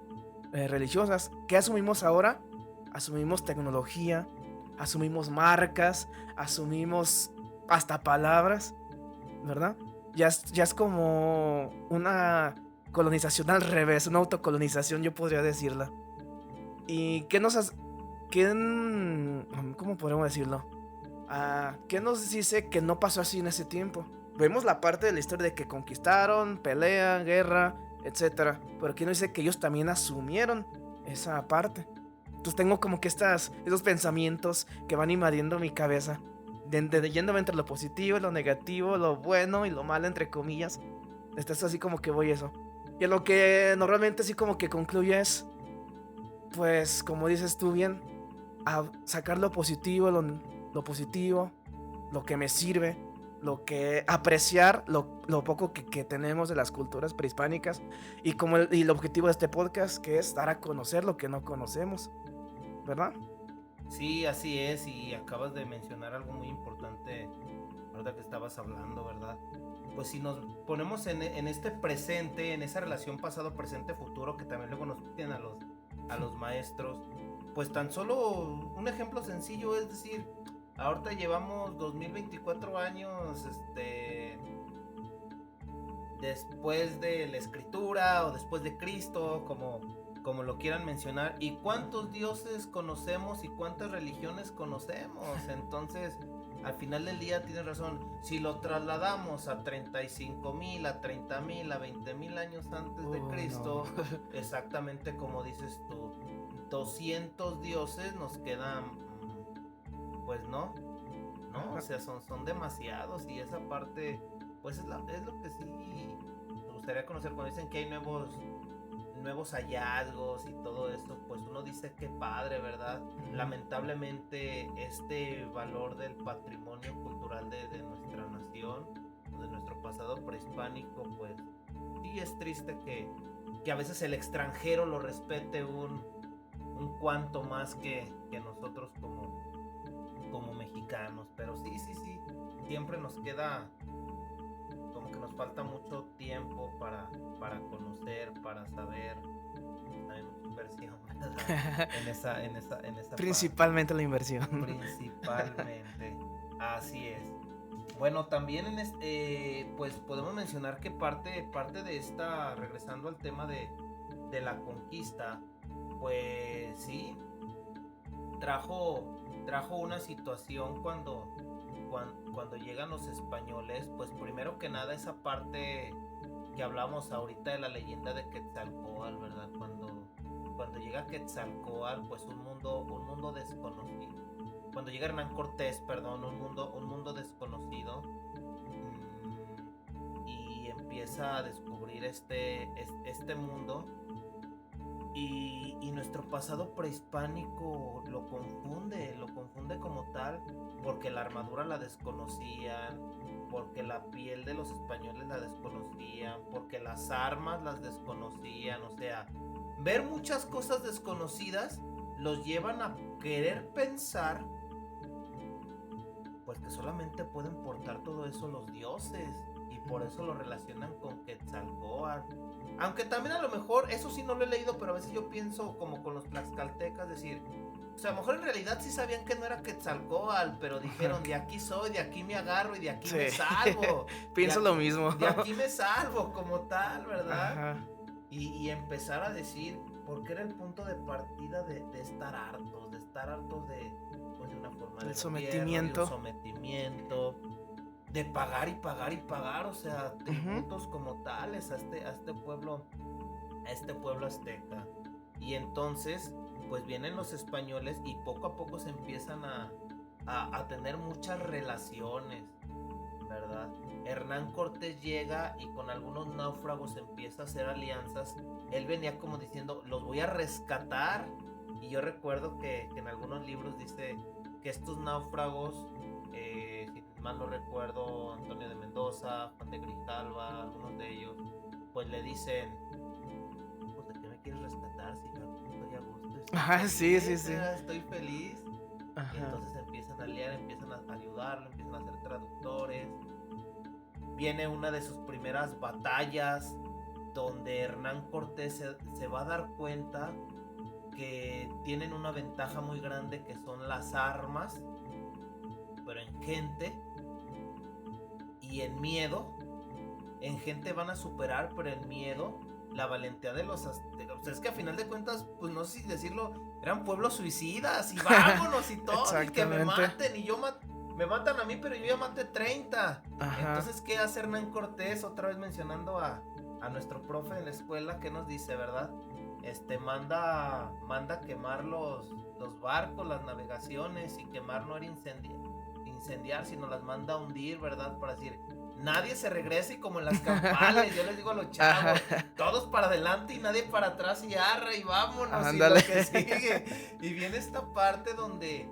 religiosas. ¿Qué asumimos ahora? Asumimos tecnología, asumimos marcas, asumimos hasta palabras, ¿verdad? Ya es como una colonización al revés, una autocolonización, yo podría decirla. ¿Y qué ¿cómo podemos decirlo? ¿Qué nos dice que no pasó así en ese tiempo? vemos la parte de la historia de que conquistaron, pelea, guerra, etcétera, pero aquí nos dice que ellos también asumieron esa parte. Entonces tengo como que esos pensamientos que van invadiendo mi cabeza, yéndome entre lo positivo, lo negativo, lo bueno y lo malo, entre comillas. Estás así como que voy eso. Y a lo que normalmente así como que concluye es, pues como dices tú bien, a sacar lo positivo, lo positivo, lo que me sirve, apreciar lo poco que tenemos de las culturas prehispánicas y el objetivo de este podcast, que es dar a conocer lo que no conocemos, ¿verdad? Sí, así es, y acabas de mencionar algo muy importante ahorita que estabas hablando, ¿verdad? Pues si nos ponemos en este presente, en esa relación pasado, presente, futuro, que también luego nos piden a los maestros, pues tan solo un ejemplo sencillo es decir, ahorita llevamos 2024 años, después de la escritura o después de Cristo, como lo quieran mencionar, y cuántos dioses conocemos y cuántas religiones conocemos. Entonces, al final del día tienes razón, si lo trasladamos a 35,000, a 30,000, a 20,000 años antes de Cristo, no. Exactamente como dices tú, 200 dioses nos quedan, pues no, o sea, son demasiados, y esa parte, pues es lo que sí me gustaría conocer. Cuando dicen que hay nuevos hallazgos y todo esto, pues uno dice que padre, ¿verdad? Lamentablemente este valor del patrimonio cultural de nuestra nación, de nuestro pasado prehispánico, pues sí es triste que a veces el extranjero lo respete un cuanto más que nosotros como mexicanos. Pero sí, siempre nos queda como que nos falta mucho tiempo para conocer, para saber. Hay mucha inversión, ¿verdad? en esa principalmente parte. La inversión. Principalmente, así es. Bueno, también pues podemos mencionar que parte de esta, regresando al tema de la conquista, pues sí, trajo una situación cuando llegan los españoles. Pues primero que nada esa parte que hablamos ahorita de la leyenda de Quetzalcóatl, ¿verdad? Cuando llega Quetzalcóatl, pues un mundo desconocido. Cuando llega Hernán Cortés, perdón, un mundo desconocido, y empieza a descubrir este mundo. Y nuestro pasado prehispánico lo confunde como tal, porque la armadura la desconocían, porque la piel de los españoles la desconocían, porque las armas las desconocían. O sea, ver muchas cosas desconocidas los llevan a querer pensar, pues que solamente pueden portar todo eso los dioses, y por eso lo relacionan con Quetzalcóatl. Aunque también a lo mejor, eso sí no lo he leído, pero a veces yo pienso como con los tlaxcaltecas, decir, o sea, a lo mejor en realidad sí sabían que no era Quetzalcóatl, pero dijeron, de aquí soy, de aquí me agarro y de aquí me salvo. Pienso lo mismo. De aquí me salvo como tal, ¿verdad? Y empezar a decir, porque era el punto de partida de estar hartos, de pues de una forma de sometimiento. Sometimiento, de pagar y pagar y pagar, o sea, tributos como tales a este pueblo azteca. Y entonces, pues vienen los españoles y poco a poco se empiezan a tener muchas relaciones, ¿verdad? Hernán Cortés llega y con algunos náufragos empieza a hacer alianzas. Él venía como diciendo, los voy a rescatar. Y yo recuerdo que en algunos libros dice que estos náufragos, si mal no recuerdo, Antonio de Mendoza, Juan de Grijalva, algunos de ellos, pues le dicen, pues ¿de qué me quieres rescatar? Si yo estoy a gusto, sí. Estoy feliz. Y entonces empiezan a aliar, empiezan a ayudarlo, empiezan a ser traductores. Viene una de sus primeras batallas, donde Hernán Cortés se va a dar cuenta que tienen una ventaja muy grande, que son las armas, pero en gente y en miedo. En gente van a superar, pero en miedo, la valentía de los aztecas. O sea, es que a final de cuentas, pues no sé si decirlo, eran pueblos suicidas y vámonos y todo, y que me maten y yo me matan a mí, pero yo ya maté 30. Ajá. Entonces, ¿qué hace Hernán Cortés? Otra vez mencionando a nuestro profe en la escuela, ¿qué nos dice, verdad? Manda quemar los barcos, las navegaciones, y quemar no era incendiar, sino las manda a hundir, ¿verdad? Para decir, nadie se regrese, y como en las campales, yo les digo a los chavos, todos para adelante y nadie para atrás, y arre, y vámonos, Ándale. y lo que sigue. Y viene esta parte donde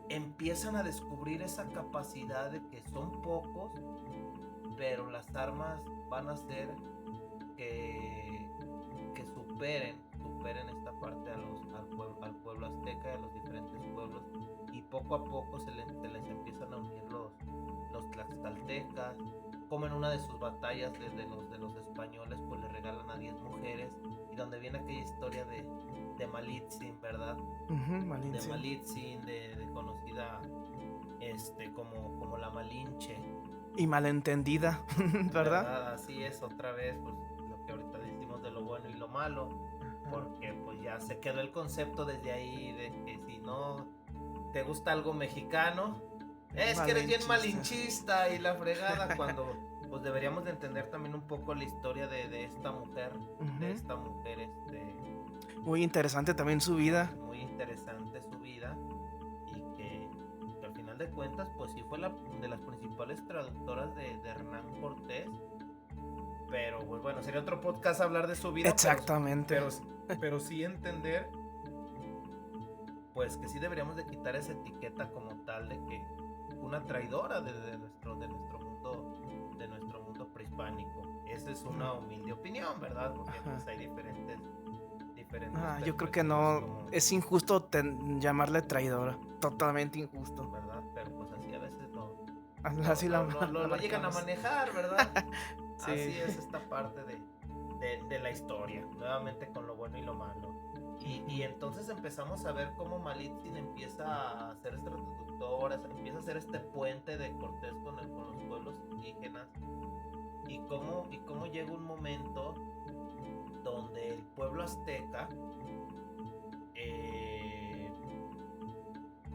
empiezan a descubrir esa capacidad de que son pocos, pero las armas van a hacer que superen esta parte al pueblo azteca y a los diferentes pueblos, y poco a poco se les empiezan a unir los tlaxcaltecas, como en una de sus batallas de los españoles, pues le regalan a 10 mujeres, y donde viene aquella historia de Malitzin, ¿verdad? Malitzin. De Malitzin, de conocida como la Malinche. Y malentendida, ¿verdad? Así es, otra vez, pues lo que ahorita decimos de lo bueno y lo malo, porque pues ya se quedó el concepto desde ahí de que si no te gusta algo mexicano, es que eres bien malinchista y la fregada, cuando pues deberíamos de entender también un poco la historia de esta mujer, muy interesante también su vida. Muy interesante su vida, y que al final de cuentas pues sí fue de las principales traductoras de Hernán Cortés. Pero pues bueno, sería otro podcast hablar de su vida. Exactamente. Pero sí entender pues que sí deberíamos de quitar esa etiqueta como tal de que una traidora de nuestro mundo prehispánico. Esa es una humilde opinión, ¿verdad? Porque pues hay diferentes yo creo que no, como... es injusto llamarle traidora, totalmente injusto, ¿verdad? Pero pues así a veces lo llegan a manejar, ¿verdad? Sí. Así es esta parte de la historia, nuevamente con lo bueno y lo malo. Y entonces empezamos a ver cómo Malitzin empieza a hacer estas traductoras, empieza a hacer este puente de Cortés con los pueblos indígenas, y cómo llega un momento donde el pueblo azteca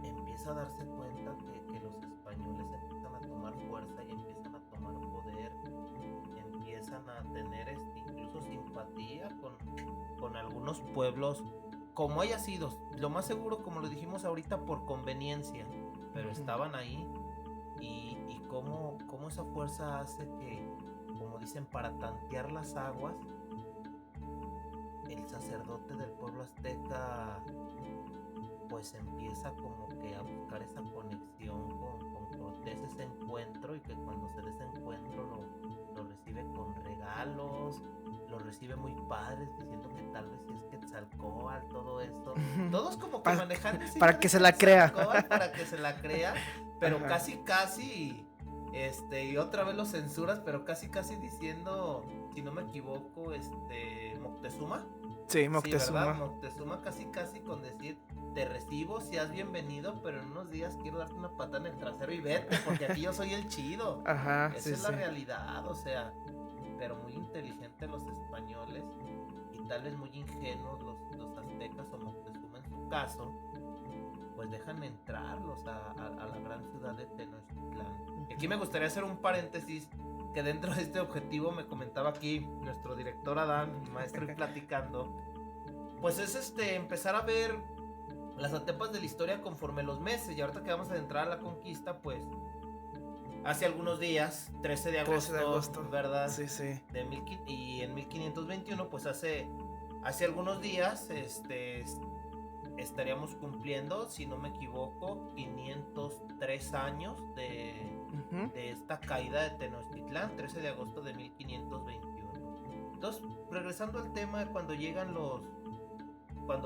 empieza a darse cuenta que los españoles empiezan a tomar fuerza y empiezan a tomar poder, empiezan a tener incluso simpatía con algunos pueblos, como haya sido, lo más seguro, como lo dijimos ahorita, por conveniencia, pero estaban ahí, y cómo esa fuerza hace que, como dicen, para tantear las aguas, el sacerdote del pueblo azteca pues empieza como que a buscar esa conexión con Cortés, ese encuentro, y que cuando se da ese encuentro lo recibe con regalos, lo recibe muy padre, diciendo que tal vez si es Quetzalcóatl, todo esto, todos como que manejando para que se la crea, para que se la crea, pero casi y otra vez lo censuras, pero casi diciendo, si no me equivoco, Moctezuma. Sí, Moctezuma. Sí, ¿verdad? Moctezuma casi con decir, te recibo, seas bienvenido, pero en unos días quiero darte una patada en el trasero y vete, porque aquí yo soy el chido. Esa es la realidad, o sea, pero muy inteligentes los españoles, y tal vez muy ingenuos los aztecas, o Moctezuma en su caso, pues dejan entrarlos a la gran ciudad de Tenochtitlán. Aquí me gustaría hacer un paréntesis, que dentro de este objetivo me comentaba aquí nuestro director Adán, mi maestro, y platicando, pues es empezar a ver las etapas de la historia conforme los meses, y ahorita que vamos a entrar a la conquista, pues hace algunos días, 13 de agosto, ¿verdad? Sí. Y en 1521, pues hace algunos días, estaríamos cumpliendo, si no me equivoco, 503 años de esta caída de Tenochtitlán, 13 de agosto de 1521. Entonces, regresando al tema, cuando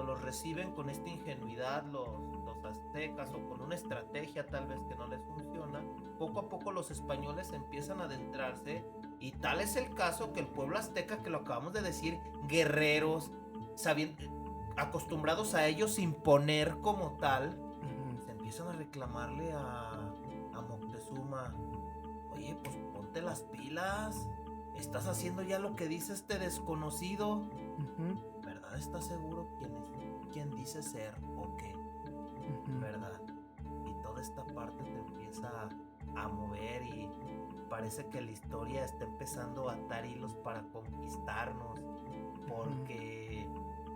los reciben con esta ingenuidad los aztecas, o con una estrategia tal vez que no les funciona, poco a poco los españoles empiezan a adentrarse, y tal es el caso que el pueblo azteca, que lo acabamos de decir, guerreros, acostumbrados a ellos imponer como tal, se empiezan a reclamarle a Moctezuma, oye, pues ponte las pilas, estás haciendo ya lo que dice este desconocido, ¿verdad? ¿Estás seguro quién dice ser o qué? ¿Verdad? Y toda esta parte te empieza a mover y parece que la historia está empezando a atar hilos para conquistarnos, porque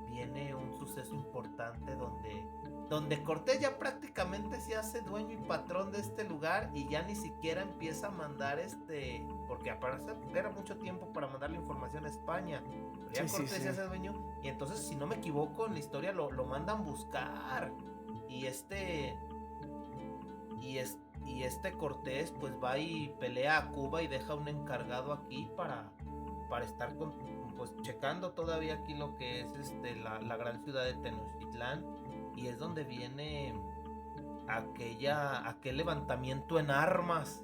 viene un suceso importante donde Cortés ya prácticamente se hace dueño y patrón de este lugar y ya ni siquiera empieza a mandar porque aparece era mucho tiempo para mandar la información a España, pero ya Cortés se hace dueño y entonces, si no me equivoco, en la historia lo mandan buscar y Cortés pues va y pelea a Cuba y deja un encargado aquí para estar pues checando todavía aquí lo que es la gran ciudad de Tenochtitlán, y es donde viene aquel levantamiento en armas.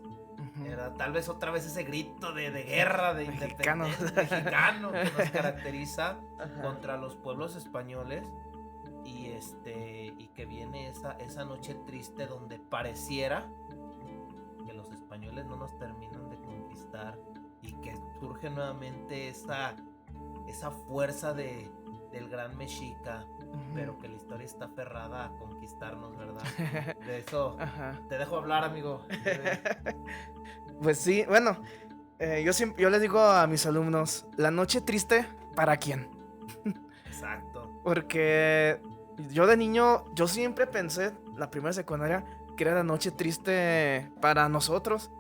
Era tal vez otra vez ese grito de guerra, de independencia mexicano que nos caracteriza contra los pueblos españoles, y que viene esa noche triste donde pareciera que los españoles no nos terminan de conquistar y que surge nuevamente esa fuerza del gran mexica, pero que la historia está aferrada a conquistarnos, ¿verdad? De eso te dejo hablar, amigo. Pues sí, bueno, yo les digo a mis alumnos, la noche triste, ¿para quién? Exacto. Porque yo de niño, yo siempre pensé, la primera secundaria, que era la noche triste para nosotros.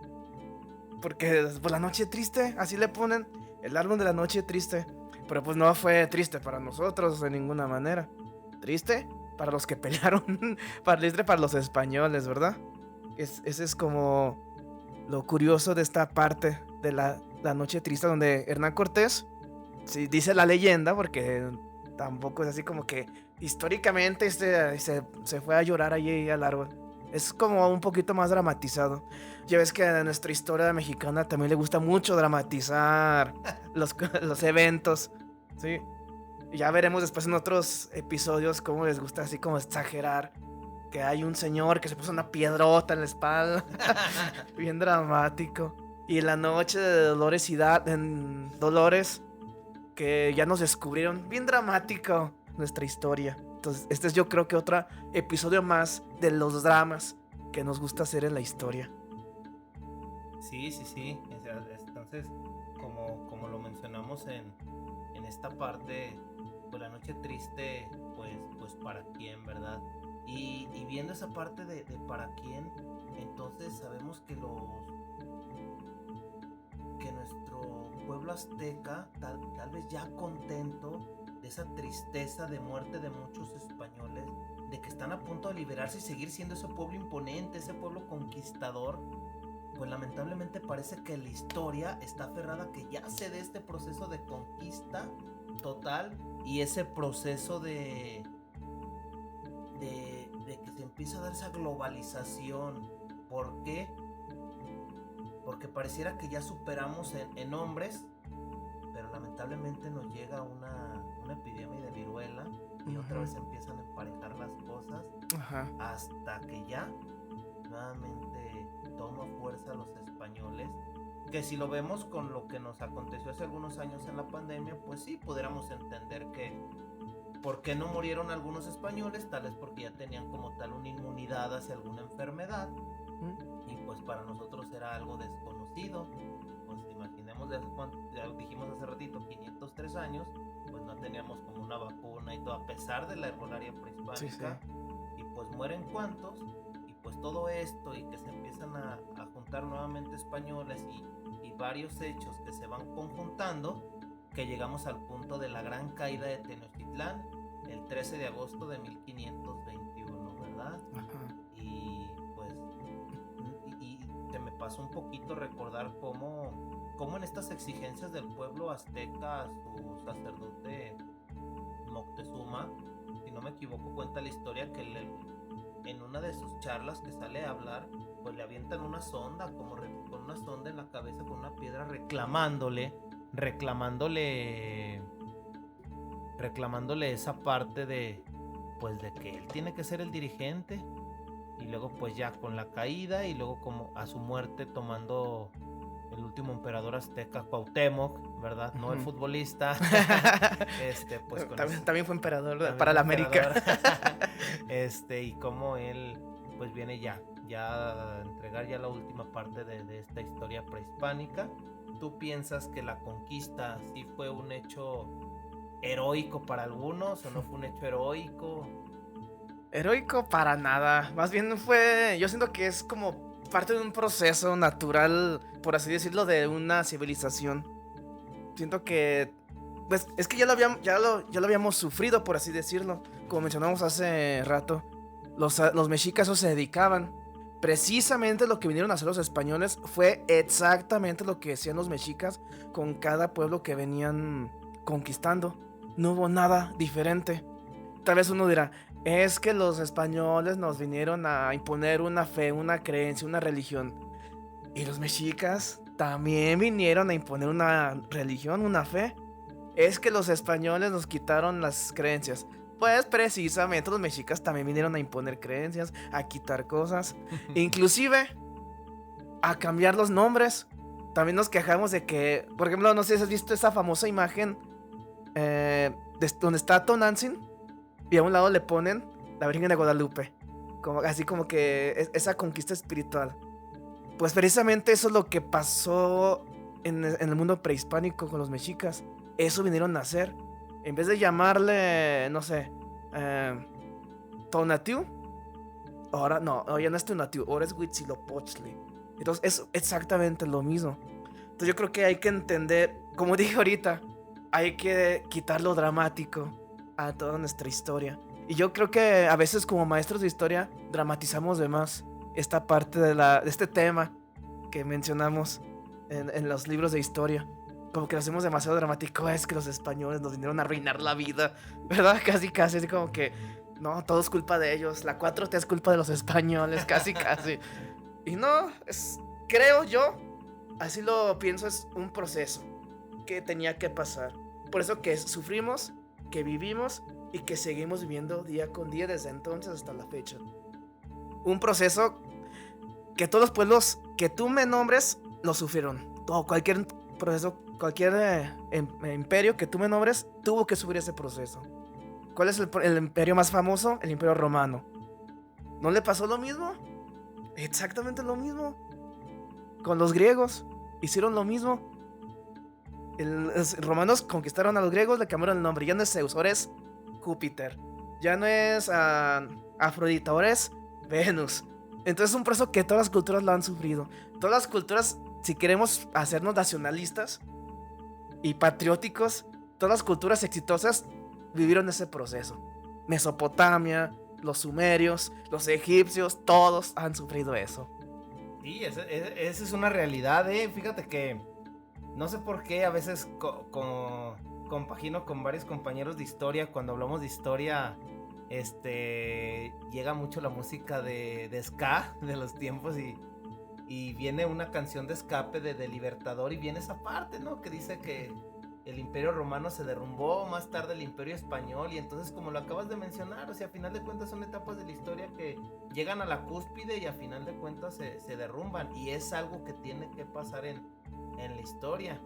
Porque pues la noche triste, así le ponen, el árbol de la noche triste. Pero pues no fue triste para nosotros de ninguna manera. Triste para los que pelearon, triste para los españoles, ¿verdad? Ese es como lo curioso de esta parte de la noche triste, donde Hernán Cortés, sí, dice la leyenda, porque tampoco es así como que históricamente se fue a llorar allí al árbol. Es como un poquito más dramatizado. Ya ves que a nuestra historia mexicana también le gusta mucho dramatizar los eventos, ¿sí? Ya veremos después en otros episodios cómo les gusta así como exagerar. Que hay un señor que se puso una piedrota en la espalda. Bien dramático. Y la noche de Dolores en Dolores, que ya nos descubrieron. Bien dramático nuestra historia. Entonces, este es, yo creo que otro episodio más de los dramas que nos gusta hacer en la historia. Sí. Entonces, como lo mencionamos en esta parte, pues la noche triste, pues para quién, ¿verdad? Y viendo esa parte de para quién, entonces sabemos que nuestro pueblo azteca, tal vez ya contento de esa tristeza de muerte de muchos españoles, de que están a punto de liberarse y seguir siendo ese pueblo imponente, ese pueblo conquistador, pues lamentablemente parece que la historia está aferrada a que ya se dé este proceso de conquista total y ese proceso de que se empieza a dar esa globalización. ¿Por qué? Porque pareciera que ya superamos en hombres, pero lamentablemente nos llega una epidemia de viruela y otra vez empiezan a emparejar las cosas hasta que ya nuevamente toma fuerza los españoles, que si lo vemos con lo que nos aconteció hace algunos años en la pandemia, pues sí, pudiéramos entender que ¿por qué no murieron algunos españoles? Tal vez porque ya tenían como tal una inmunidad hacia alguna enfermedad y pues para nosotros era algo desconocido. Pues imaginemos, ya dijimos hace ratito, 503 años, pues no teníamos como una vacuna y todo, a pesar de la herbolaria prehispánica. Y pues mueren cuantos, y pues todo esto y que se empiezan a juntar nuevamente españoles y varios hechos que se van conjuntando, que llegamos al punto de la gran caída de Tenochtitlán el 13 de agosto de 1521, ¿verdad? Y pues y se me pasó un poquito recordar cómo en estas exigencias del pueblo azteca a su sacerdote Moctezuma, si no me equivoco, cuenta la historia que en una de sus charlas que sale a hablar, pues le avientan una sonda, con una sonda en la cabeza, con una piedra, reclamándole esa parte de que él tiene que ser el dirigente, y luego pues ya con la caída y luego como a su muerte tomando el último emperador azteca, Cuauhtémoc, ¿verdad? No el futbolista. Pues también fue emperador para la América. Y como él pues viene ya ya entregar ya la última parte de esta historia prehispánica, ¿tú piensas que la conquista sí fue un hecho heroico para algunos o no fue un hecho heroico? Heroico para nada. Más bien fue. Yo siento que es como parte de un proceso natural, por así decirlo, de una civilización. Siento que. Pues es que ya lo habíamos sufrido, por así decirlo. Como mencionamos hace rato. Los mexicas se dedicaban. Precisamente lo que vinieron a hacer los españoles fue exactamente lo que hacían los mexicas con cada pueblo que venían conquistando. No hubo nada diferente. Tal vez uno dirá, es que los españoles nos vinieron a imponer una fe, una creencia, una religión. Y los mexicas también vinieron a imponer una religión, una fe. Es que los españoles nos quitaron las creencias. Pues precisamente los mexicas también vinieron a imponer creencias, a quitar cosas, inclusive a cambiar los nombres. También nos quejamos de que, por ejemplo, no sé si has visto esa famosa imagen donde está Tonantzin y a un lado le ponen la Virgen de Guadalupe, como, así como que esa conquista espiritual. Pues precisamente eso es lo que pasó en el mundo prehispánico con los mexicas. Eso vinieron a hacer. En vez de llamarle, no sé, Tonatiuh, ahora no, ya no es Tonatiuh, ahora es Huitzilopochtli. Entonces es exactamente lo mismo. Entonces yo creo que hay que entender, como dije ahorita, hay que quitar lo dramático a toda nuestra historia. Y yo creo que a veces como maestros de historia dramatizamos de más esta parte de este tema que mencionamos en los libros de historia. Como que lo hacemos demasiado dramático. Es que los españoles nos vinieron a arruinar la vida, ¿verdad? Casi, casi, así como que no, todo es culpa de ellos. La 4T es culpa de los españoles, casi, casi. Y no, creo yo, así lo pienso, es un proceso que tenía que pasar. Por eso que sufrimos, que vivimos y que seguimos viviendo día con día desde entonces hasta la fecha. Un proceso que todos los pueblos que tú me nombres lo sufrieron. Todo, cualquier proceso, cualquier imperio que tú me nombres tuvo que sufrir ese proceso. ¿Cuál es el imperio más famoso? El Imperio Romano. ¿No le pasó lo mismo? Exactamente lo mismo. Con los griegos hicieron lo mismo. Los romanos conquistaron a los griegos, le cambiaron el nombre. Ya no es Zeus, ahora es Júpiter. Ya no es Afrodita, ahora es Venus. Entonces es un proceso que todas las culturas lo han sufrido. Todas las culturas, si queremos hacernos nacionalistas y patrióticos, todas las culturas exitosas vivieron ese proceso. Mesopotamia, los sumerios, los egipcios, todos han sufrido eso. Sí, esa es una realidad, Fíjate que no sé por qué a veces compagino con varios compañeros de historia. Cuando hablamos de historia, llega mucho la música de ska de los tiempos y viene una canción de escape de Libertador y viene esa parte, ¿no? Que dice que el Imperio Romano se derrumbó, más tarde el Imperio Español, y entonces, como lo acabas de mencionar, o sea, a final de cuentas son etapas de la historia que llegan a la cúspide y a final de cuentas se derrumban, y es algo que tiene que pasar en la historia,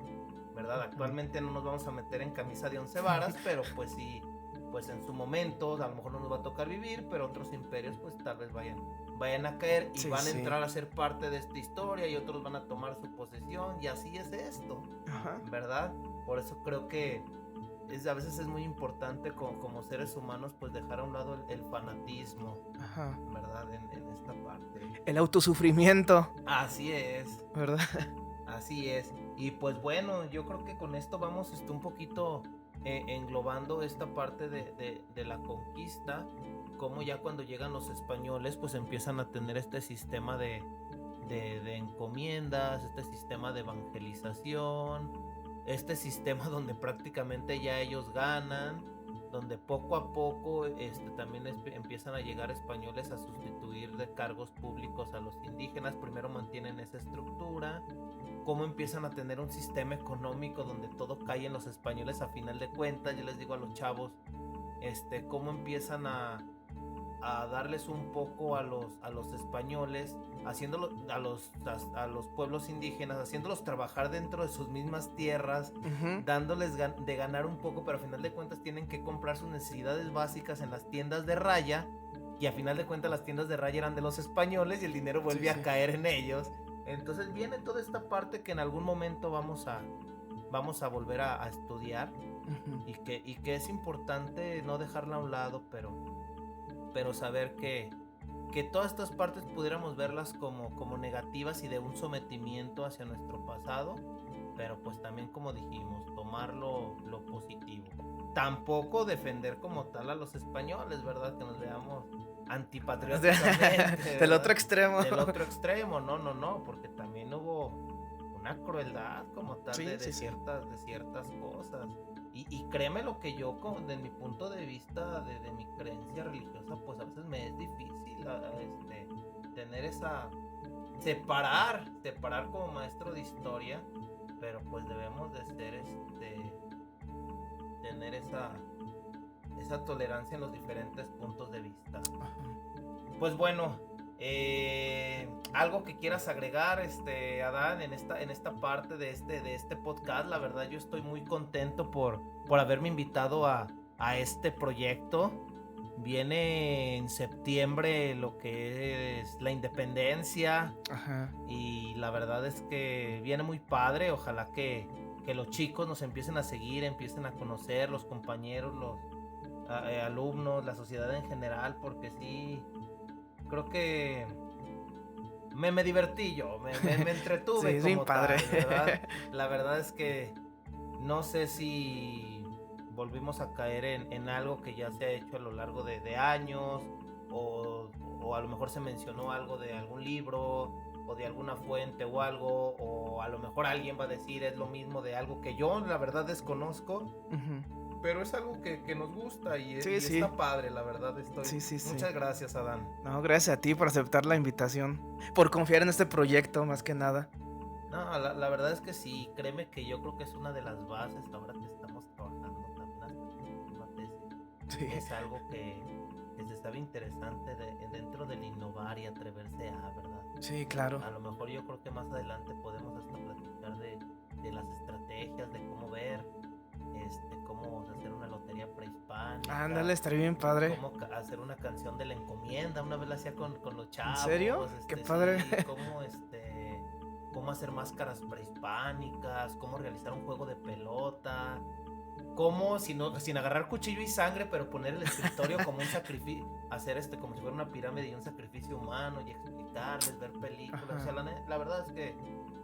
¿verdad? Actualmente no nos vamos a meter en camisa de 11 varas, pero pues sí, pues en su momento a lo mejor no nos va a tocar vivir, pero otros imperios pues tal vez vayan a caer y van a entrar a ser parte de esta historia, y otros van a tomar su posesión, y así es esto, ¿verdad? Por eso creo que a veces es muy importante como seres humanos pues dejar a un lado el fanatismo, ¿verdad? En esta parte. El autosufrimiento. Así es. ¿Verdad? Así es. Y pues bueno, yo creo que con esto vamos un poquito englobando esta parte de la conquista, como ya cuando llegan los españoles pues empiezan a tener este sistema de encomiendas, este sistema de evangelización, este sistema donde prácticamente ya ellos ganan, donde poco a poco también empiezan a llegar españoles a sustituir de cargos públicos a los indígenas. Primero mantienen esa estructura, cómo empiezan a tener un sistema económico donde todo cae en los españoles a final de cuentas. Yo les digo a los chavos, cómo empiezan a darles un poco a los españoles, haciéndolo a los pueblos indígenas, haciéndolos trabajar dentro de sus mismas tierras, dándoles de ganar un poco, pero a final de cuentas tienen que comprar sus necesidades básicas en las tiendas de raya, y a final de cuentas las tiendas de raya eran de los españoles y el dinero vuelve a caer en ellos. Entonces viene toda esta parte que en algún momento vamos a volver a estudiar, y que es importante no dejarla a un lado, pero saber que todas estas partes pudiéramos verlas como negativas y de un sometimiento hacia nuestro pasado, pero pues también, como dijimos, tomar lo positivo. Tampoco defender como tal a los españoles, ¿verdad? Que nos veamos antipatrióticamente. Del otro extremo. Del otro extremo, no, porque también hubo una crueldad como tal de ciertas cosas. Y créeme lo que yo, desde mi punto de vista, de mi creencia religiosa, pues a veces me es difícil tener esa... Separar como maestro de historia, pero pues debemos de ser, tener esa tolerancia en los diferentes puntos de vista. Pues bueno, algo que quieras agregar, Adán, en esta parte de este podcast. La verdad, yo estoy muy contento por haberme invitado a este proyecto. Viene en septiembre lo que es la independencia. Ajá. Y la verdad es que viene muy padre. Ojalá que los chicos nos empiecen a seguir, empiecen a conocer, los compañeros, los alumnos, la sociedad en general, porque sí, creo que me divertí yo, me entretuve. Sí, como padre. Tal, ¿verdad? La verdad es que no sé si volvimos a caer en algo que ya se ha hecho a lo largo de años, o a lo mejor se mencionó algo de algún libro o de alguna fuente o algo, o a lo mejor alguien va a decir es lo mismo de algo que yo la verdad desconozco. Uh-huh. Pero es algo que nos gusta y está padre, la verdad. Muchas gracias, Adán. No, gracias a ti por aceptar la invitación, por confiar en este proyecto más que nada. No, la verdad es que sí, créeme que yo creo que es una de las bases ahora que estamos trabajando también hasta una tesis. Sí. Es algo que se sabe interesante dentro del innovar y atreverse a, ¿verdad? Sí, claro. A lo mejor yo creo que más adelante podemos hasta platicar de las estrategias, de cómo ver, cómo hacer una lotería prehispánica. Ándale, estaría bien padre. Cómo hacer una canción de la encomienda, una vez la hacía con los chavos. ¿En serio? Qué padre. Sí, cómo hacer máscaras prehispánicas, cómo realizar un juego de pelota, cómo sin agarrar cuchillo y sangre, pero poner el escritorio como un sacrificio, hacer como si fuera una pirámide y un sacrificio humano, y explicarles, ver películas. Ajá. O sea, la verdad es que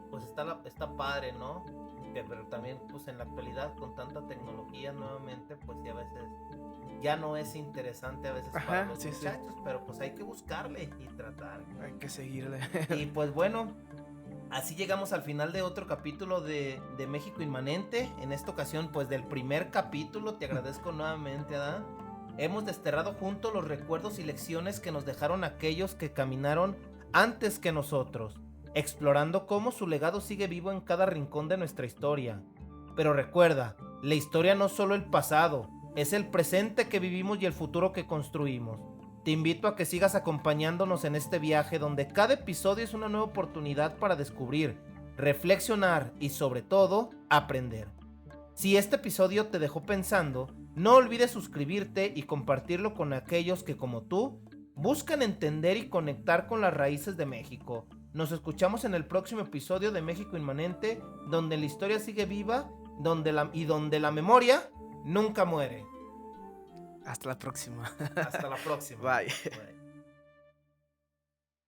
pues está padre, ¿no? Pero también pues en la actualidad con tanta tecnología nuevamente, pues sí, a veces ya no es interesante a veces. Ajá, para los muchachos, sí. Pero pues hay que buscarle y tratar. Hay que seguirle. Y pues bueno, así llegamos al final de otro capítulo de México Inmanente. En esta ocasión, pues del primer capítulo. Te agradezco nuevamente, Adán. Hemos desterrado juntos los recuerdos y lecciones que nos dejaron aquellos que caminaron antes que nosotros, explorando cómo su legado sigue vivo en cada rincón de nuestra historia. Pero recuerda, la historia no es solo el pasado, es el presente que vivimos y el futuro que construimos. Te invito a que sigas acompañándonos en este viaje donde cada episodio es una nueva oportunidad para descubrir, reflexionar y sobre todo, aprender. Si este episodio te dejó pensando, no olvides suscribirte y compartirlo con aquellos que, como tú, buscan entender y conectar con las raíces de México. Nos escuchamos en el próximo episodio de México Inmanente, donde la historia sigue viva, donde la memoria nunca muere. Hasta la próxima. Hasta la próxima. Bye.